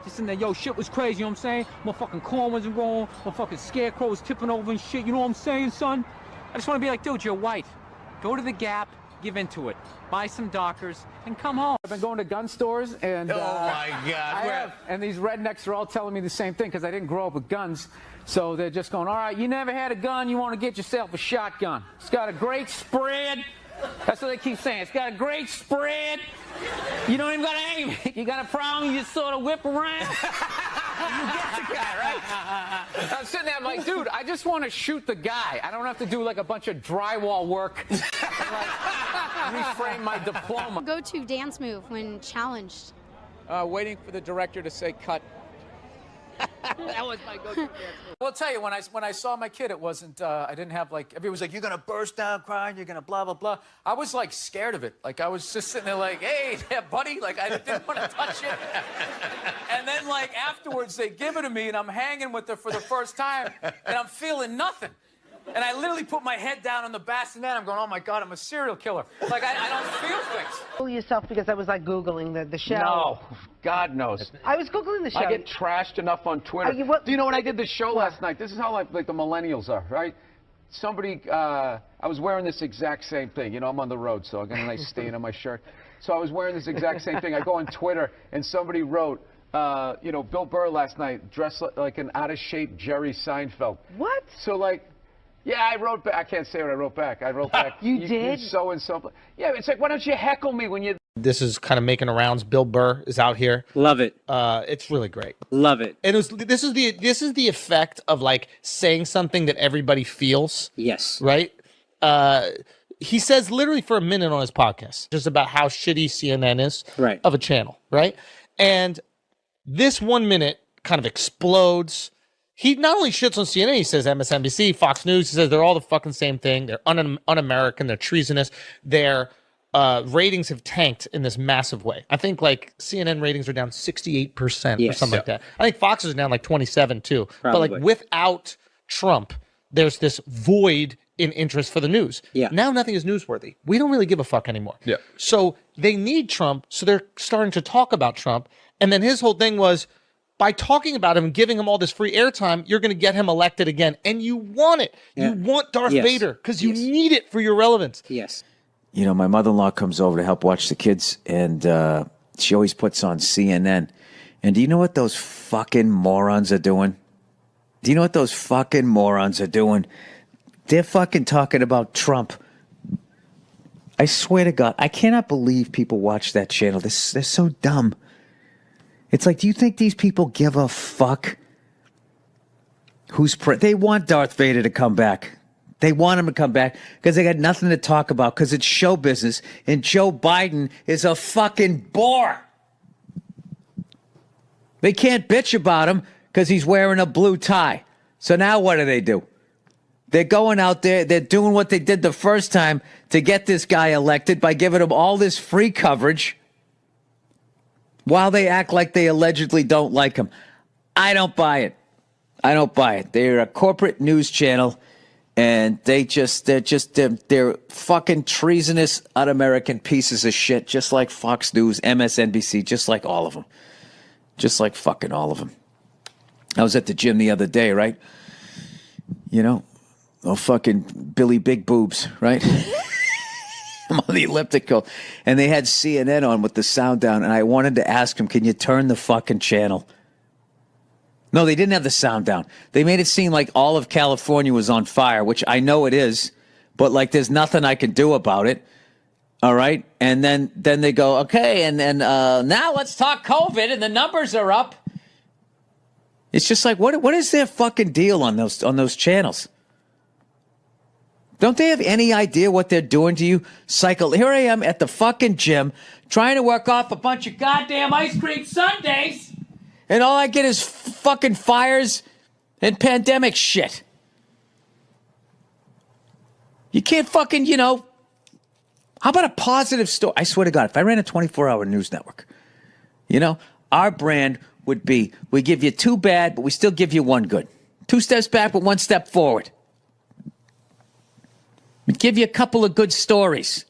Just in there, yo, shit was crazy, you know what I'm saying? My fucking corn wasn't growing, my fucking scarecrow was tipping over and shit, you know what I'm saying, son? I just want to be like, dude, you're white. Go to the Gap, give into it. Buy some Dockers, and come home. I've been going to gun stores, and Oh my God. and these rednecks are all telling me the same thing because I didn't grow up with guns. So they're just going, all right, you never had a gun, you want to get yourself a shotgun. It's got a great spread. That's what they keep saying. It's got a great spread. You don't even got to aim it. You got a problem, you just sort of whip around. You get the guy, right? I'm sitting there, I'm like, dude, I just want to shoot the guy. I don't have to do like a bunch of drywall work and like reframe my diploma. Go-to dance move when challenged. Waiting for the director to say cut. That was my go-to dance. Well, I'll tell you, when I saw my kid, it wasn't, I didn't have like, everyone was like, you're going to burst down crying, you're going to blah, blah, blah. I was like scared of it. Like I was just sitting there like, hey, yeah, buddy, like I didn't want to touch it. And then like afterwards, they give it to me and I'm hanging with her for the first time and I'm feeling nothing. And I literally put my head down on the bassinet. I'm going, oh my God, I'm a serial killer. Like, I don't feel things. Kill yourself because I was like Googling the show. No, God knows. I was Googling the show. I get trashed enough on Twitter. Do you know when I did the show last night? This is how like the millennials are, right? Somebody, I was wearing this exact same thing. You know, I'm on the road, so I got a nice stain on my shirt. So I was wearing this exact same thing. I go on Twitter, and somebody wrote, you know, Bill Burr last night dressed like an out-of-shape Jerry Seinfeld. What? So, like, yeah, I wrote back. I can't say what I wrote back. I wrote back. You did? You so-and-so. Yeah, it's like, why don't you heckle me when you... This is kind of making the rounds. Bill Burr is out here. Love it. It's really great. Love it. And this is the effect of like saying something that everybody feels. Yes. Right? He says literally for a minute on his podcast just about how shitty CNN is of a channel, right? And this 1 minute kind of explodes. He not only shits on CNN, he says MSNBC, Fox News, he says they're all the fucking same thing. They're un-American, they're treasonous, their ratings have tanked in this massive way. I think like CNN ratings are down 68% or something like that. I think Fox is down like 27 too. Probably. But like without Trump, there's this void in interest for the news. Yeah. Now nothing is newsworthy. We don't really give a fuck anymore. Yeah. So they need Trump, so they're starting to talk about Trump. And then his whole thing was, by talking about him and giving him all this free airtime, you're going to get him elected again. And you want it. Yeah. You want Darth Vader because you need it for your relevance. Yes. You know, my mother-in-law comes over to help watch the kids, and she always puts on CNN. And do you know what those fucking morons are doing? Do you know what those fucking morons are doing? They're fucking talking about Trump. I swear to God, I cannot believe people watch that channel. They're so dumb. It's like, do you think these people give a fuck? They want Darth Vader to come back. They want him to come back because they got nothing to talk about because it's show business. And Joe Biden is a fucking bore. They can't bitch about him because he's wearing a blue tie. So now what do? They're going out there, they're doing what they did the first time to get this guy elected by giving him all this free coverage while they act like they allegedly don't like him. I don't buy it. I don't buy it. They're a corporate news channel, and they're fucking treasonous, un-American pieces of shit, just like Fox News, MSNBC, just like all of them. Just like fucking all of them. I was at the gym the other day, right? You know, oh, fucking Billy Big Boobs, right? I'm on the elliptical, and they had CNN on with the sound down, and I wanted to ask them, can you turn the fucking channel? No, they didn't have the sound down. They made it seem like all of California was on fire, which I know it is, but like there's nothing I can do about it. All right? And then they go, okay, and now let's talk COVID, and the numbers are up. It's just like, what is their fucking deal on those channels? Don't they have any idea what they're doing to you? Here I am at the fucking gym trying to work off a bunch of goddamn ice cream sundaes, and all I get is fucking fires and pandemic shit. You can't fucking, how about a positive story? I swear to God, if I ran a 24-hour news network, our brand would be, we give you 2 bad, but we still give you 1 good. 2 steps back, but 1 step forward. We give you a couple of good stories.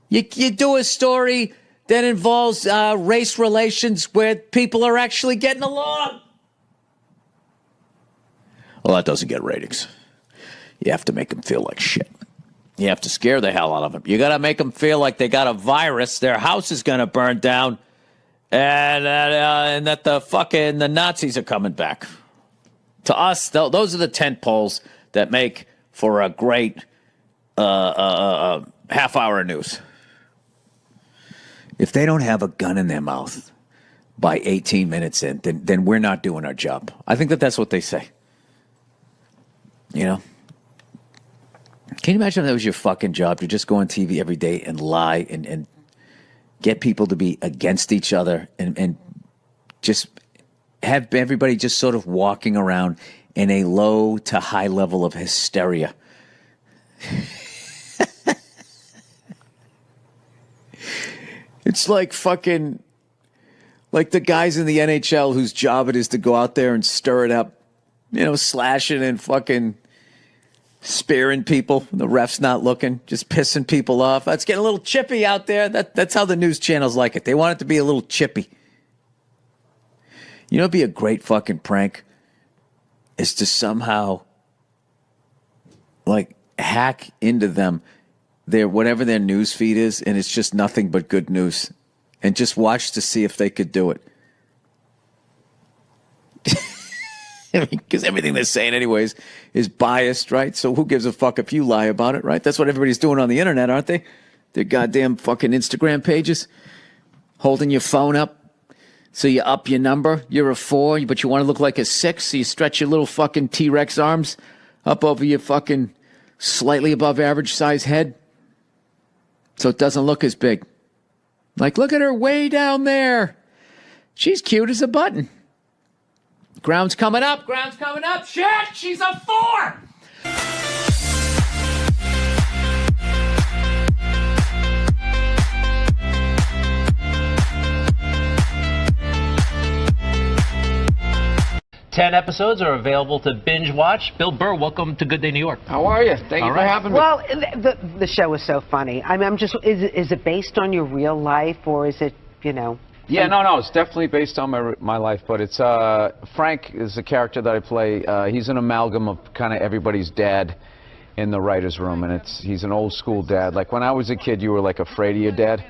You do a story that involves race relations where people are actually getting along. Well, that doesn't get ratings. You have to make them feel like shit. You have to scare the hell out of them. You got to make them feel like they got a virus, their house is going to burn down, and that the Nazis are coming back. To us, those are the tent poles that make for a great half-hour news. If they don't have a gun in their mouth by 18 minutes in, then we're not doing our job. I think that's what they say. Can you imagine if that was your fucking job to just go on TV every day and lie and get people to be against each other and just have everybody just sort of walking around in a low to high level of hysteria? It's like fucking, like the guys in the NHL whose job it is to go out there and stir it up, slashing and fucking Spearing people, the ref's not looking, just pissing people off. That's getting a little chippy out there. That's how the news channels like it. They want it to be a little chippy. You know, it'd be a great fucking prank is to somehow like hack into them, their whatever their news feed is, and it's just nothing but good news, and just watch to see if they could do it. I mean, because everything they're saying anyways is biased, right? So who gives a fuck if you lie about it, right? That's what everybody's doing on the internet, aren't they? Their goddamn fucking Instagram pages, holding your phone up. So you up your number. You're a 4, but you want to look like a 6. So you stretch your little fucking T-Rex arms up over your fucking slightly above average size head. So it doesn't look as big. Like, look at her way down there. She's cute as a button. Ground's coming up. Ground's coming up. Shit, she's a 4. 10 episodes are available to binge watch. Bill Burr, welcome to Good Day New York. How are you? Thank you for having me. Well, the show is so funny. I'm just, is it based on your real life, or is it, you know? Yeah, no, it's definitely based on my life, but it's, Frank is the character that I play. He's an amalgam of kind of everybody's dad in the writer's room, and he's an old school dad. Like when I was a kid, you were like afraid of your dad.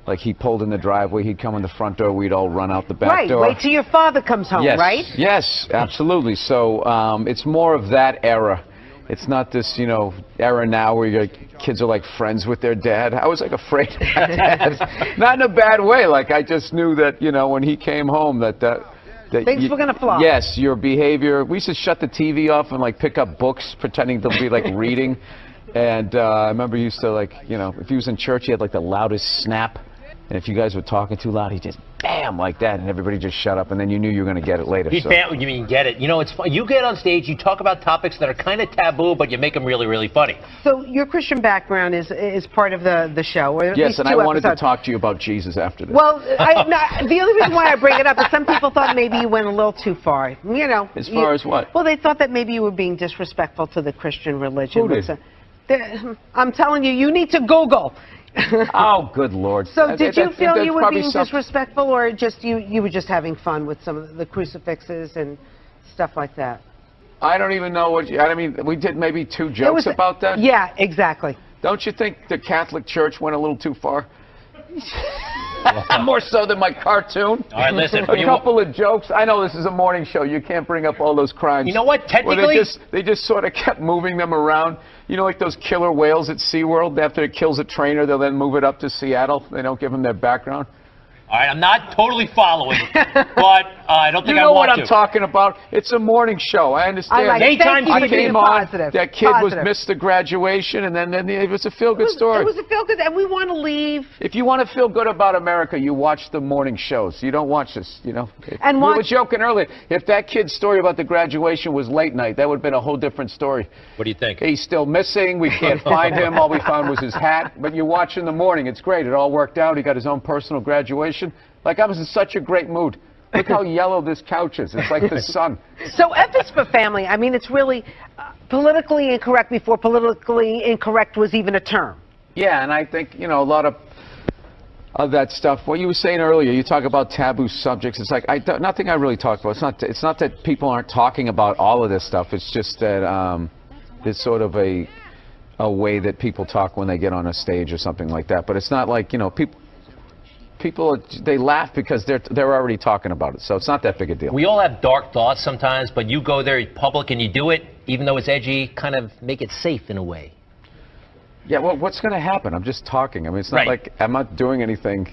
Like he pulled in the driveway, he'd come in the front door, we'd all run out the back door. Right, wait till your father comes home, yes, right? Yes, absolutely. So it's more of that era. It's not this, you know, era now where your kids are like friends with their dad. I was like afraid of my dad. Not in a bad way. Like I just knew that, you know, when he came home that things were going to fly. Yes, your behavior. We used to shut the TV off and like pick up books pretending to be like reading. And I remember he used to like, you know, if he was in church, he had like the loudest snap. And if you guys were talking too loud, he just bam like that, and everybody just shut up, and then you knew you were going to get it later. You mean get it? You know, it's fun. You get on stage, you talk about topics that are kind of taboo, but you make them really, really funny. So your Christian background is part of the show. Or at yes, least and I wanted to talk to you about Jesus after this. Well, the only reason why I bring it up is some people thought maybe you went a little too far. You know. As far as what? Well, they thought that maybe you were being disrespectful to the Christian religion. Who did? I'm telling you, you need to Google. Oh, good Lord. So did you feel you were being disrespectful, or just you were just having fun with some of the crucifixes and stuff like that? I don't even know what I mean, we did maybe 2 jokes about that. Yeah, exactly. Don't you think the Catholic Church went a little too far? More so than my cartoon. All right, listen. A couple of jokes. I know this is a morning show. You can't bring up all those crimes. You know what? Technically, they just sort of kept moving them around. You know, like those killer whales at SeaWorld. After it kills a trainer, they'll then move it up to Seattle. They don't give them their background. All right, I'm not totally following, but I don't think I want to. You know what I'm talking about? It's a morning show. I understand. I came on. That kid missed the graduation, and then it was a feel-good story. It was a feel-good, and we want to leave. If you want to feel good about America, you watch the morning shows. You don't watch this, you know. And we were joking earlier. If that kid's story about the graduation was late night, that would have been a whole different story. What do you think? He's still missing. We can't find him. All we found was his hat. But you watch in the morning. It's great. It all worked out. He got his own personal graduation. Like, I was in such a great mood. Look how yellow this couch is. It's like the sun. So F is for family. I mean, it's really politically incorrect before politically incorrect was even a term. Yeah, and I think, you know, a lot of that stuff. What you were saying earlier, you talk about taboo subjects. It's like, nothing I really talk about. It's not that people aren't talking about all of this stuff. It's just that it's sort of a way that people talk when they get on a stage or something like that. But it's not like, you know, people they laugh because they're already talking about it, so it's not that big a deal. We all have dark thoughts sometimes, but you go there in public and you do it, even though it's edgy, kind of make it safe in a way. Yeah, well, what's going to happen? I'm just talking. I mean, it's not like I'm not doing anything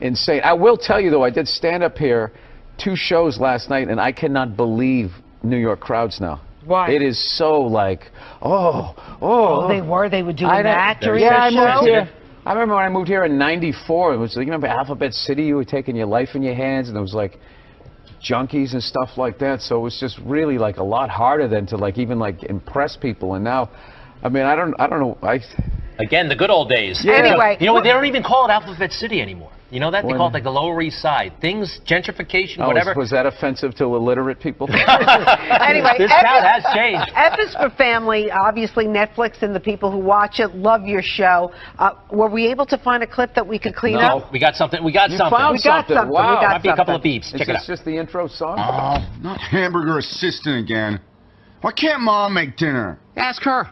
insane. I will tell you, though, I did stand up here 2 shows last night, and I cannot believe New York crowds now. Why? It is so like, oh. They were doing that during the show? I moved here. I remember when I moved here in '94. It was, you remember Alphabet City? You were taking your life in your hands, and there was like junkies and stuff like that. So it was just really like a lot harder than to like even like impress people. And now, I mean, I don't know. Again, the good old days. Yeah. Anyway, you know what? They don't even call it Alphabet City anymore. You know that? They call it like the Lower East Side. Things, gentrification, Oh, whatever. was that offensive to illiterate people? Anyway, This town has changed. F is for family. Obviously, Netflix and the people who watch it love your show. Were we able to find a clip that we could clean up? We got something. We got You something. found We got something. something. Wow. We got Might be a couple of something. beeps. Is Check it this out. just the intro song? Not hamburger assistant again. Why can't Mom make dinner? Ask her.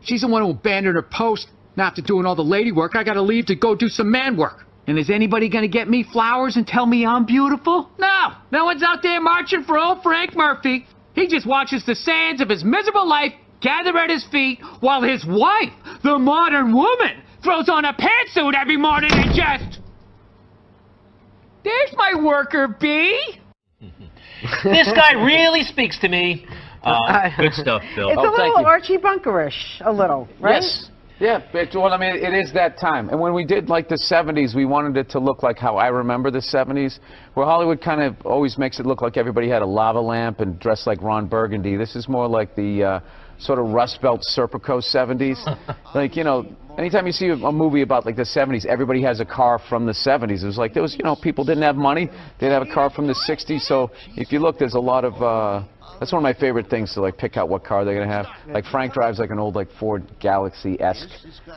She's the one who abandoned her post. Now after doing all the lady work, I gotta leave to go do some man work. And is anybody gonna get me flowers and tell me I'm beautiful? No. No one's out there marching for old Frank Murphy. He just watches the sands of his miserable life gather at his feet while his wife, the modern woman, throws on a pantsuit every morning and just... There's my worker bee. This guy really speaks to me. Good stuff, Bill. It's a little Archie Bunkerish, a little, right? Yes. Yeah, well, I mean, it is that time. And when we did, like, the 70s, we wanted it to look like how I remember the 70s, where Hollywood kind of always makes it look like everybody had a lava lamp and dressed like Ron Burgundy. This is more like the sort of Rust Belt Serpico 70s. Like, you know, anytime you see a movie about, like, the 70s, everybody has a car from the 70s. It was like, there was, you know, people didn't have money. They'd have a car from the 60s. So if you look, there's a lot of... That's one of my favorite things to, like, pick out what car they're going to have. Like, Frank drives, like, an old, like, Ford Galaxy-esque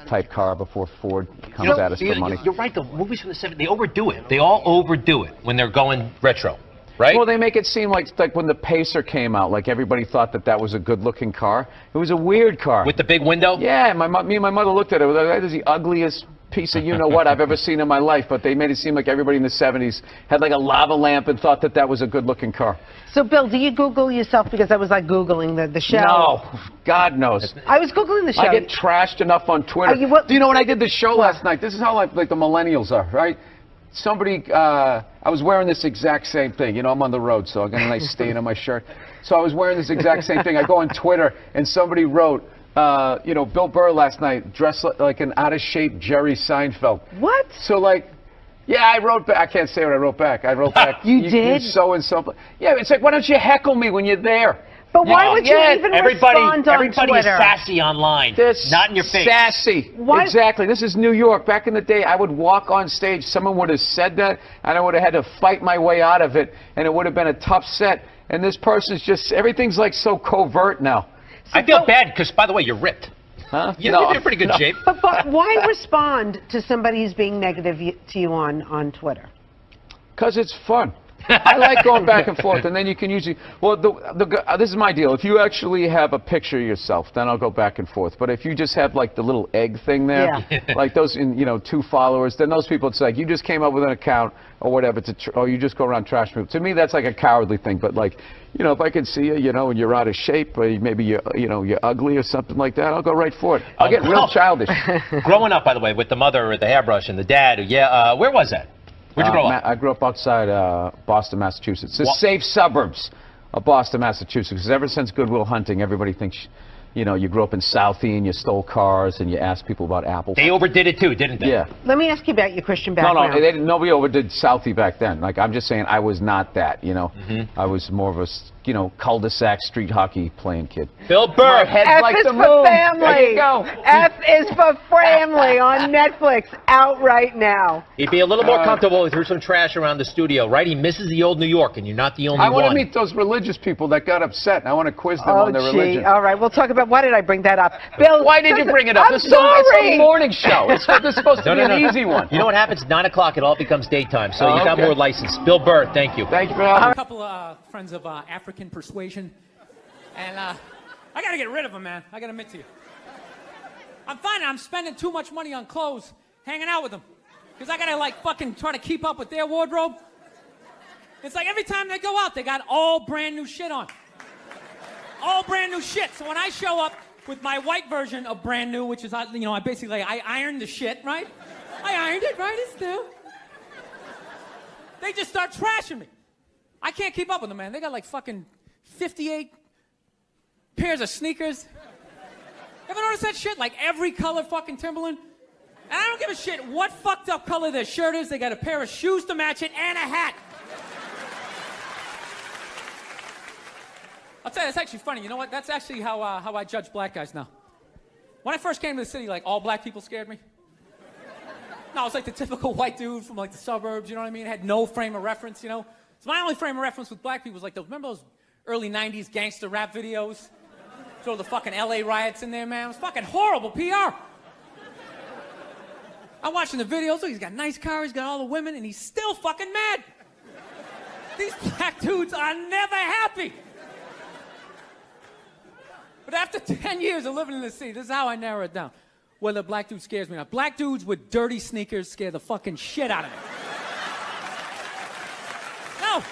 type car before Ford comes at us for money. You're right, the movies from the 70s, they overdo it. They all overdo it when they're going retro, right? Well, they make it seem like when the Pacer came out, like, everybody thought that that was a good-looking car. It was a weird car. With the big window? Yeah, me and my mother looked at it. That is the ugliest piece of you-know-what I've ever seen in my life. But they made it seem like everybody in the 70s had, like, a lava lamp and thought that that was a good-looking car. So, Bill, do you Google yourself? Because I was, like, Googling the show. No, God knows. I was Googling the show. I get trashed enough on Twitter. Do you know when I did the show last night? This is how, like the millennials are, right? Somebody, I was wearing this exact same thing. You know, I'm on the road, so I got a nice stain on my shirt. So I was wearing this exact same thing. I go on Twitter, and somebody wrote, you know, Bill Burr last night dressed like an out-of-shape Jerry Seinfeld. What? So, like, yeah, I wrote back. I can't say what I wrote back. I wrote back. You did? So-and-so. Yeah, it's like, why don't you heckle me when you're there? But why would you even respond on Everybody is Twitter? sassy online, not in your face. Sassy. Why? Exactly. This is New York. Back in the day, I would walk on stage. Someone would have said that, and I would have had to fight my way out of it, and it would have been a tough set. And this person's just, everything's like so covert now. I feel bad because, by the way, you're ripped. Huh? You're in pretty good shape. But why respond to somebody who's being negative to you on Twitter? Because it's fun. I like going back and forth, and then you can usually... Well, this is my deal. If you actually have a picture of yourself, then I'll go back and forth. But if you just have, like, the little egg thing there, like those, you know, 2 followers, then those people, it's like, you just came up with an account or whatever, or you just go around trash people. To me, that's like a cowardly thing. But, like, you know, if I can see you, you know, and you're out of shape, or maybe you're ugly or something like that, I'll go right for it. I'll get real childish. Growing up, by the way, with the mother with the hairbrush and the dad, where was that? Where'd you grow up? I grew up outside Boston, Massachusetts. The safe suburbs of Boston, Massachusetts. Because ever since Good Will Hunting, everybody thinks, you know, you grew up in Southie and you stole cars and you asked people about apples. They overdid it too, didn't they? Yeah. Let me ask you about your Christian background. No, nobody overdid Southie back then. Like, I'm just saying I was not that, you know. I was more of a, you know, cul-de-sac street hockey playing kid. Bill Burr. F like is the for moon. family. There you go. F is for family on Netflix, out right now. He'd be a little more comfortable if he threw some trash around the studio, right? He misses the old New York, and you're not the only one. I want to meet those religious people that got upset, and I want to quiz them on their religion. All right, we'll talk about, why did I bring that up? Bill, Why did you bring it up? I'm It's sorry. a morning show. It's supposed to be an easy one. You know what happens? 9 o'clock, it all becomes daytime, so you got more license. Bill Burr, thank you. Thank you for having me. A couple of friends of African persuasion, and I got to get rid of them, man. I got to admit to you. I'm finding I'm spending too much money on clothes hanging out with them because I got to, like, fucking try to keep up with their wardrobe. It's like every time they go out, they got all brand new shit on. All brand new shit. So when I show up with my white version of brand new, which is, you know, I ironed the shit, right? I ironed it, right? It's new. They just start trashing me. I can't keep up with them, man. They got like fucking 58 pairs of sneakers. Ever notice that shit? Like every color fucking Timberland. And I don't give a shit what fucked up color their shirt is. They got a pair of shoes to match it and a hat. I'll tell you, it's actually funny. You know what? That's actually how I judge black guys now. When I first came to the city, like, all black people scared me. No, I was like the typical white dude from like the suburbs, you know what I mean? Had no frame of reference, you know? So my only frame of reference with black people was like those, remember those early 90s gangster rap videos? Throw the fucking LA riots in there, man. It was fucking horrible PR. I'm watching the videos, look, he's got a nice car, he's got all the women, and he's still fucking mad. These black dudes are never happy. But after 10 years of living in the city, this is how I narrow it down. Whether a black dude scares me or not. Black dudes with dirty sneakers scare the fucking shit out of me. No.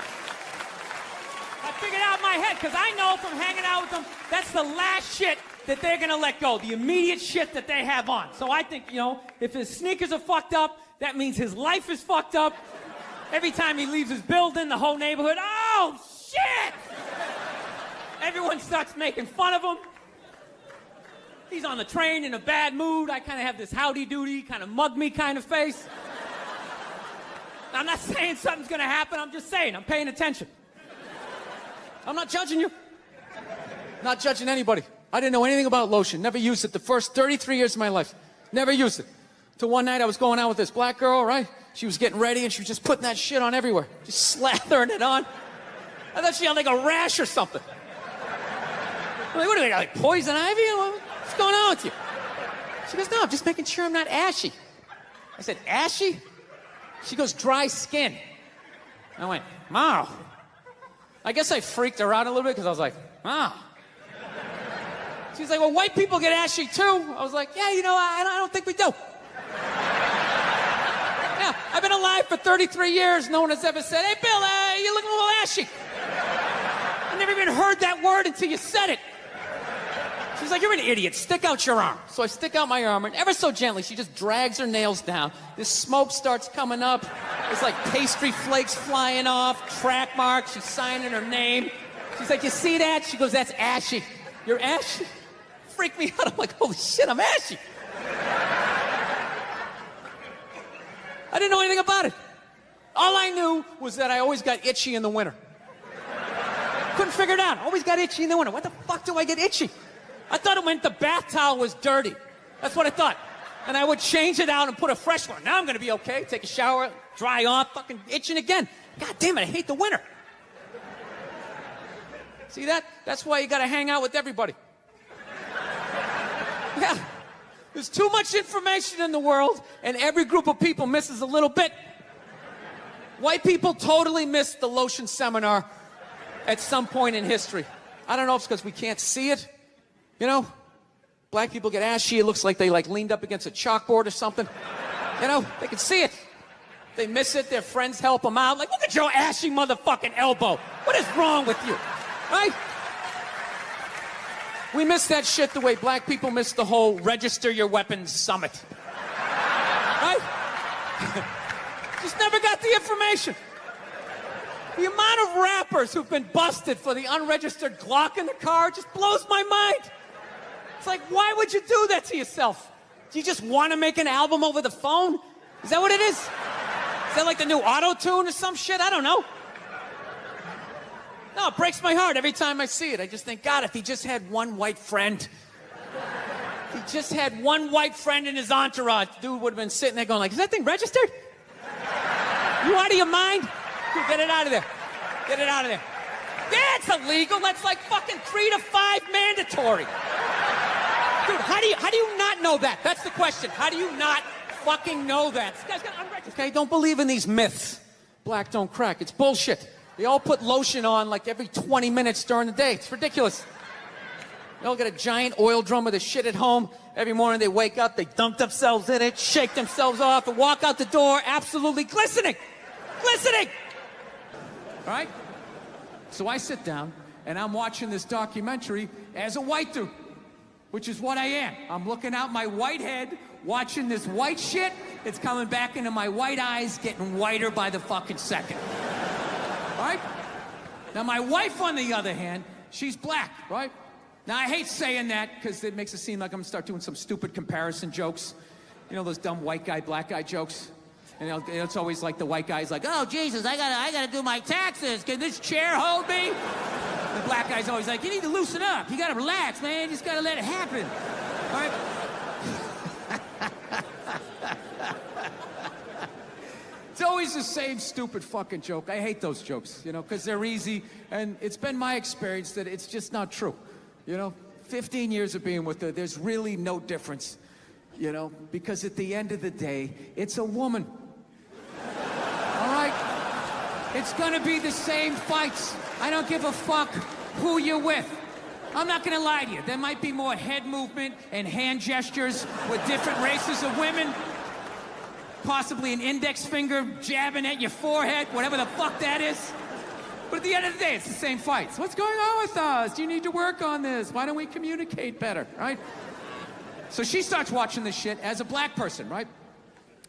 I figured out in my head, because I know from hanging out with them, that's the last shit that they're gonna let go. The immediate shit that they have on. So I think, you know, if his sneakers are fucked up, that means his life is fucked up. Every time he leaves his building, the whole neighborhood, oh, shit! Everyone starts making fun of him. He's on the train in a bad mood. I kind of have this howdy-doody, kind of mug-me kind of face. I'm not saying something's gonna happen, I'm just saying, I'm paying attention. I'm not judging you. Not judging anybody. I didn't know anything about lotion, never used it the first 33 years of my life. Never used it. Till one night I was going out with this black girl, right? She was getting ready and she was just putting that shit on everywhere. Just slathering it on. I thought she had like a rash or something. I'm like, what do we got, like poison ivy? What's going on with you? She goes, no, I'm just making sure I'm not ashy. I said, ashy? She goes, dry skin. I went, wow. I guess I freaked her out a little bit because I was like, wow. She's like, well, white people get ashy too. I was like, yeah, you know, I don't think we do. Yeah, I've been alive for 33 years. No one has ever said, hey, Bill, you're looking a little ashy. I never even heard that word until you said it. She's like, you're an idiot. Stick out your arm. So I stick out my arm, and ever so gently, she just drags her nails down. This smoke starts coming up. There's like pastry flakes flying off, track marks. She's signing her name. She's like, you see that? She goes, that's ashy. You're ashy? Freak me out. I'm like, holy shit, I'm ashy. I didn't know anything about it. All I knew was that I always got itchy in the winter. Couldn't figure it out. Always got itchy in the winter. What the fuck do I get itchy? I thought it meant the bath towel was dirty. That's what I thought. And I would change it out and put a fresh one. Now I'm gonna be okay. Take a shower, dry off, fucking itching again. God damn it, I hate the winter. See that? That's why you gotta hang out with everybody. Yeah. There's too much information in the world, and every group of people misses a little bit. White people totally missed the lotion seminar at some point in history. I don't know if it's because we can't see it. You know, black people get ashy. It looks like they like leaned up against a chalkboard or something. You know, they can see it. They miss it. Their friends help them out. Like, look at your ashy motherfucking elbow. What is wrong with you? Right? We miss that shit the way black people miss the whole register your weapons summit. Right? Just never got the information. The amount of rappers who've been busted for the unregistered Glock in the car just blows my mind. It's like, why would you do that to yourself? Do you just want to make an album over the phone? Is that what it is? Is that like the new auto-tune or some shit? I don't know. No, it breaks my heart every time I see it. I just think, God, if he just had one white friend. If he just had one white friend in his entourage, dude would have been sitting there going like, is that thing registered? You out of your mind? Dude, get it out of there. Get it out of there. Yeah, it's illegal. That's like fucking 3 to 5 mandatory. Dude, how do you not know that? That's the question. How do you not fucking know that? This guy's got unregistered. Okay, don't believe in these myths. Black don't crack. It's bullshit. They all put lotion on like every 20 minutes during the day. It's ridiculous. They all got a giant oil drum of the shit at home. Every morning they wake up, they dump themselves in it, shake themselves off, and walk out the door absolutely glistening. Glistening! All right? So I sit down, and I'm watching this documentary as a white dude, which is what I am. I'm looking out my white head, watching this white shit. It's coming back into my white eyes, getting whiter by the fucking second. All right? Now, my wife, on the other hand, she's black, right? Now, I hate saying that because it makes it seem like I'm going to start doing some stupid comparison jokes. You know, those dumb white guy, black guy jokes? And it's always like the white guy's like, oh, Jesus, I gotta do my taxes. Can this chair hold me? The black guy's always like, you need to loosen up. You gotta relax, man. You just gotta let it happen. All right? It's always the same stupid fucking joke. I hate those jokes, you know, because they're easy, and it's been my experience that it's just not true. You know, 15 years of being with her, there's really no difference, you know, because at the end of the day, it's a woman. All right? It's gonna be the same fights. I don't give a fuck who you're with. I'm not gonna lie to you. There might be more head movement and hand gestures with different races of women. Possibly an index finger jabbing at your forehead, whatever the fuck that is. But at the end of the day, it's the same fights. What's going on with us? Do you need to work on this? Why don't we communicate better, right? So she starts watching this shit as a black person, right?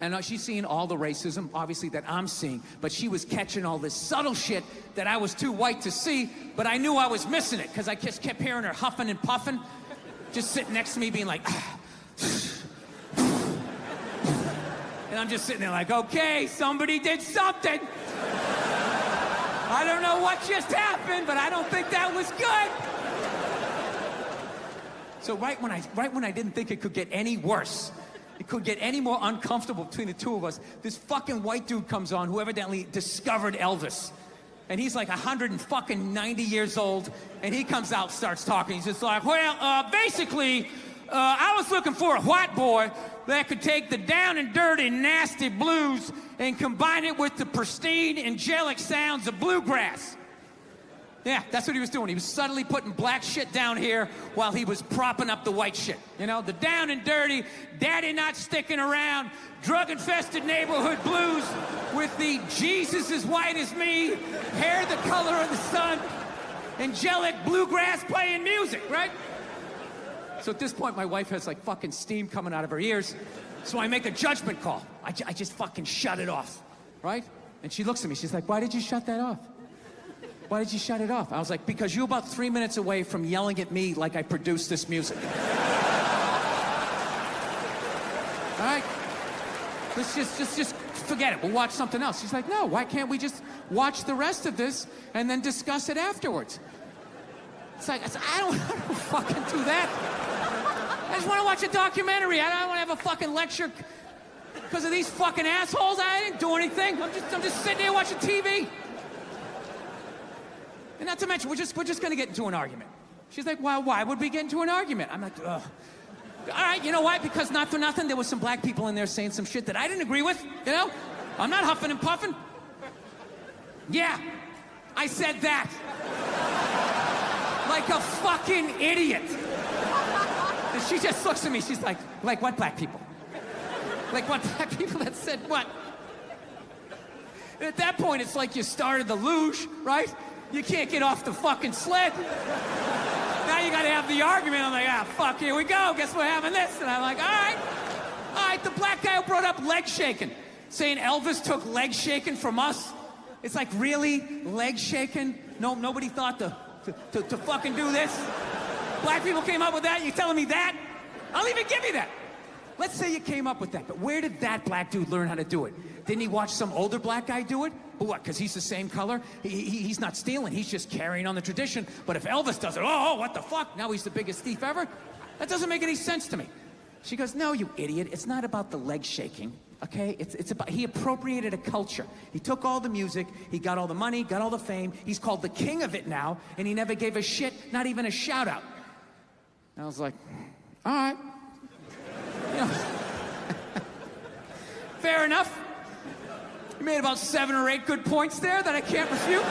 And she's seeing all the racism, obviously, that I'm seeing. But she was catching all this subtle shit that I was too white to see, but I knew I was missing it, because I just kept hearing her huffing and puffing, just sitting next to me being like, and I'm just sitting there like, okay, somebody did something. I don't know what just happened, but I don't think that was good. So right when I didn't think it could get any worse, it could get any more uncomfortable between the two of us, this fucking white dude comes on who evidently discovered Elvis. And he's like 190 years old, and he comes out, starts talking. He's just like, well, basically, I was looking for a white boy that could take the down and dirty, nasty blues and combine it with the pristine, angelic sounds of bluegrass. Yeah, that's what he was doing. He was subtly putting black shit down here while he was propping up the white shit. You know, the down and dirty, daddy not sticking around, drug-infested neighborhood blues with the Jesus as white as me, hair the color of the sun, angelic bluegrass playing music, right? So at this point, my wife has like fucking steam coming out of her ears. So I make a judgment call. I just fucking shut it off, right? And she looks at me, she's like, why did you shut that off? Why did you shut it off? I was like, because you're about 3 minutes away from yelling at me like I produced this music. All right? Let's just forget it. We'll watch something else. She's like, no, why can't we just watch the rest of this and then discuss it afterwards? It's like, I don't fucking do that. I just want to watch a documentary. I don't want to have a fucking lecture because of these fucking assholes. I didn't do anything. I'm just sitting here watching TV. And not to mention, we're just gonna get into an argument. She's like, well, why would we get into an argument? I'm like, ugh. All right, you know why? Because not for nothing, there was some black people in there saying some shit that I didn't agree with, you know? I'm not huffing and puffing. Yeah, I said that. Like a fucking idiot. And she just looks at me, she's like what black people? Like what black people that said what? And at that point, it's like you started the luge, right? You can't get off the fucking sled. Now you gotta have the argument. I'm like, fuck, here we go. Guess we're having this. And I'm like, all right, the black guy who brought up leg shaking, saying Elvis took leg shaking from us. It's like, really? Leg shaking? No, nobody thought to fucking do this? Black people came up with that? You telling me that? I'll even give you that. Let's say you came up with that, but where did that black dude learn how to do it? Didn't he watch some older black guy do it? But what, because he's the same color? He's not stealing, he's just carrying on the tradition. But if Elvis does it, oh, what the fuck? Now he's the biggest thief ever? That doesn't make any sense to me. She goes, no, you idiot. It's not about the leg shaking, okay? It's about, he appropriated a culture. He took all the music, he got all the money, got all the fame. He's called the king of it now, and he never gave a shit, not even a shout out. And I was like, all right. You know, fair enough. You made about 7 or 8 good points there that I can't refute.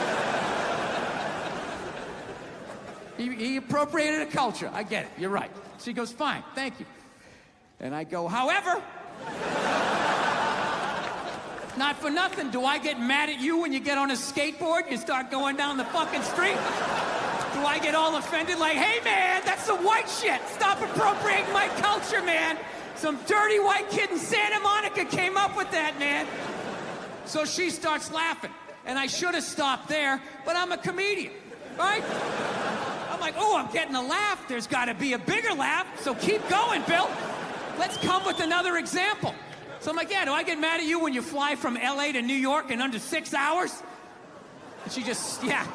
He appropriated a culture. I get it. You're right. She goes, fine, thank you. And I go, however, not for nothing, do I get mad at you when you get on a skateboard and you start going down the fucking street? Do I get all offended like, hey man, that's some white shit. Stop appropriating my culture, man. Some dirty white kid in Santa Monica came up with that, man. So she starts laughing. And I should have stopped there, but I'm a comedian, right? I'm like, oh, I'm getting a laugh. There's got to be a bigger laugh, so keep going, Bill. Let's come with another example. So I'm like, yeah, do I get mad at you when you fly from LA to New York in under 6 hours? And she just, yeah.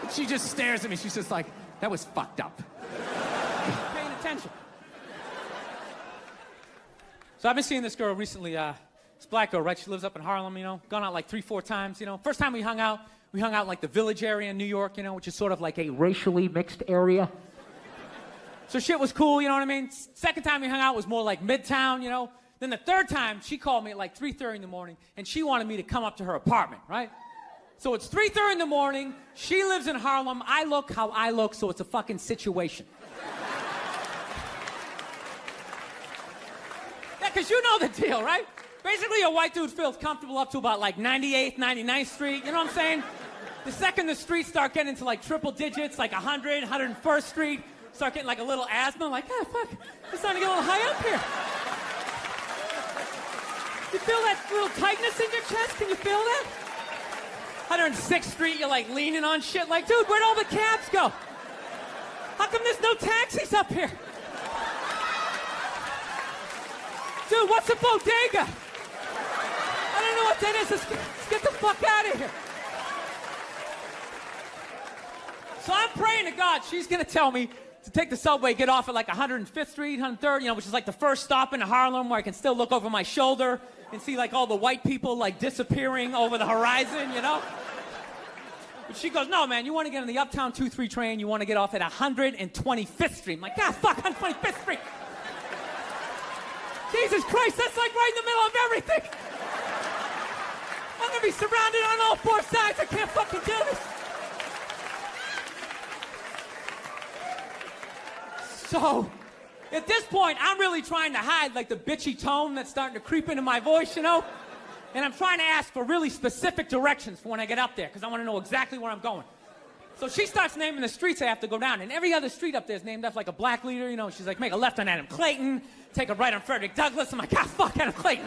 And she just stares at me. She's just like, that was fucked up. Paying attention. So I've been seeing this girl recently, this black girl, right? She lives up in Harlem, you know, gone out like 3-4 times, you know. First time we hung out in like the Village area in New York, you know, which is sort of like a racially mixed area. So shit was cool, you know what I mean? Second time we hung out was more like Midtown, you know. Then the third time, she called me at like 3:30 in the morning, and she wanted me to come up to her apartment, right? So it's 3:30 in the morning, she lives in Harlem, I look how I look, so it's a fucking situation. Yeah, because you know the deal, right? Basically, a white dude feels comfortable up to about like 98th, 99th Street, you know what I'm saying? The second the streets start getting into like triple digits, like 100, 101st Street, start getting like a little asthma, like, ah, fuck, it's starting to get a little high up here. You feel that little tightness in your chest? Can you feel that? 106th Street, you're like leaning on shit, like, dude, where'd all the cabs go? How come there's no taxis up here? Dude, what's a bodega? I don't know what that is. Let's get the fuck out of here. So I'm praying to God she's gonna tell me to take the subway, get off at like 105th Street, 103rd, you know, which is like the first stop in Harlem where I can still look over my shoulder and see like all the white people like disappearing over the horizon, you know? But she goes, no, man, you want to get on the Uptown 2-3 train, you want to get off at 125th Street. I'm like, God, fuck, 125th Street. Jesus Christ, that's like right in the middle of everything. I'm gonna be surrounded on all four sides. I can't fucking do this. So, at this point, I'm really trying to hide like the bitchy tone that's starting to creep into my voice, you know? And I'm trying to ask for really specific directions for when I get up there, because I want to know exactly where I'm going. So she starts naming the streets I have to go down, and every other street up there is named after like a black leader, you know? She's like, make a left on Adam Clayton, take a right on Frederick Douglass. I'm like, God, fuck Adam Clayton.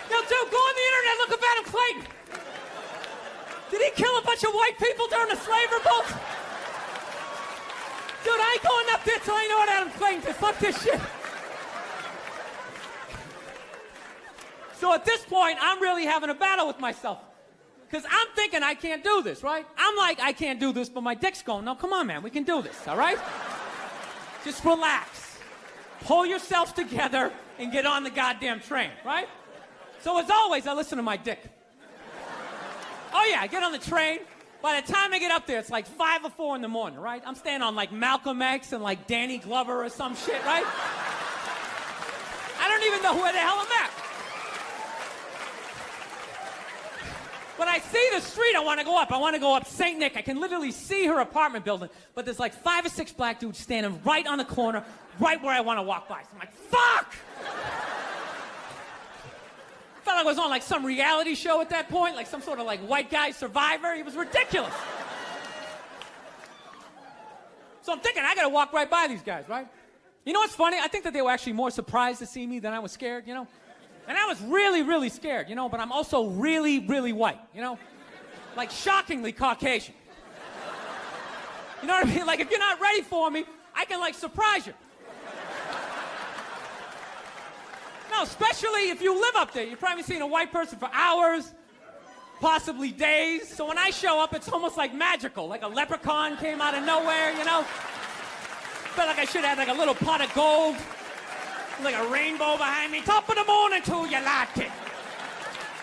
Yo, dude, go on the internet, look up Adam Clayton. Did he kill a bunch of white people during the slave revolt? Dude, I ain't going up there till I know what Adam Clayton did. Fuck this shit. So at this point, I'm really having a battle with myself. Because I'm thinking I can't do this, right? I'm like, I can't do this, but my dick's going, no, come on, man, we can do this, all right? Just relax. Pull yourself together and get on the goddamn train, right? So as always, I listen to my dick. Oh yeah, I get on the train. By the time I get up there, it's like 5 or 4 in the morning, right? I'm staying on like Malcolm X and like Danny Glover or some shit, right? I don't even know where the hell I'm at. When I see the street I want to go up, I want to go up St. Nick. I can literally see her apartment building, but there's like 5 or 6 black dudes standing right on the corner, right where I want to walk by. So I'm like, fuck! Felt like I was on like some reality show at that point, like some sort of like white guy survivor. It was ridiculous. So I'm thinking, I gotta walk right by these guys, right? You know what's funny? I think that they were actually more surprised to see me than I was scared, you know? And I was really, really scared, you know, but I'm also really, really white, you know? Like shockingly Caucasian. You know what I mean? Like if you're not ready for me, I can like surprise you. No, especially if you live up there. You've probably seen a white person for hours, possibly days. So when I show up, it's almost like magical. Like a leprechaun came out of nowhere, you know? Felt like I should have like a little pot of gold, like a rainbow behind me. Top of the morning to you, latte.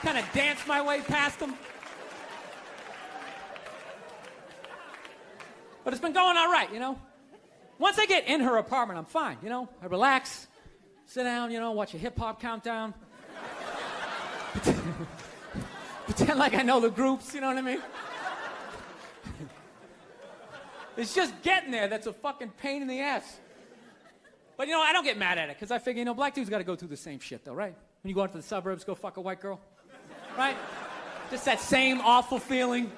Kind of dance my way past them. But it's been going all right, you know? Once I get in her apartment, I'm fine, you know? I relax. Sit down, you know, watch a hip-hop countdown. Pretend like I know the groups, you know what I mean? It's just getting there that's a fucking pain in the ass. But, you know, I don't get mad at it, because I figure, you know, black dudes got to go through the same shit, though, right? When you go out to the suburbs, go fuck a white girl, right? Just that same awful feeling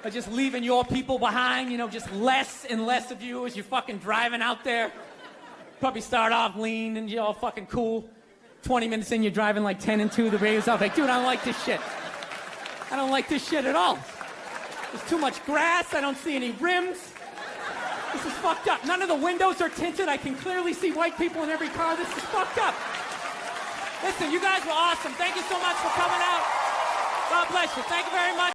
of just leaving your people behind, you know, just less and less of you as you're fucking driving out there. Probably start off lean and you're all fucking cool. 20 minutes in, you're driving like 10 and 2. The radio's off. Like, dude, I don't like this shit. I don't like this shit at all. There's too much grass. I don't see any rims. This is fucked up. None of the windows are tinted. I can clearly see white people in every car. This is fucked up. Listen, you guys were awesome. Thank you so much for coming out. God bless you. Thank you very much.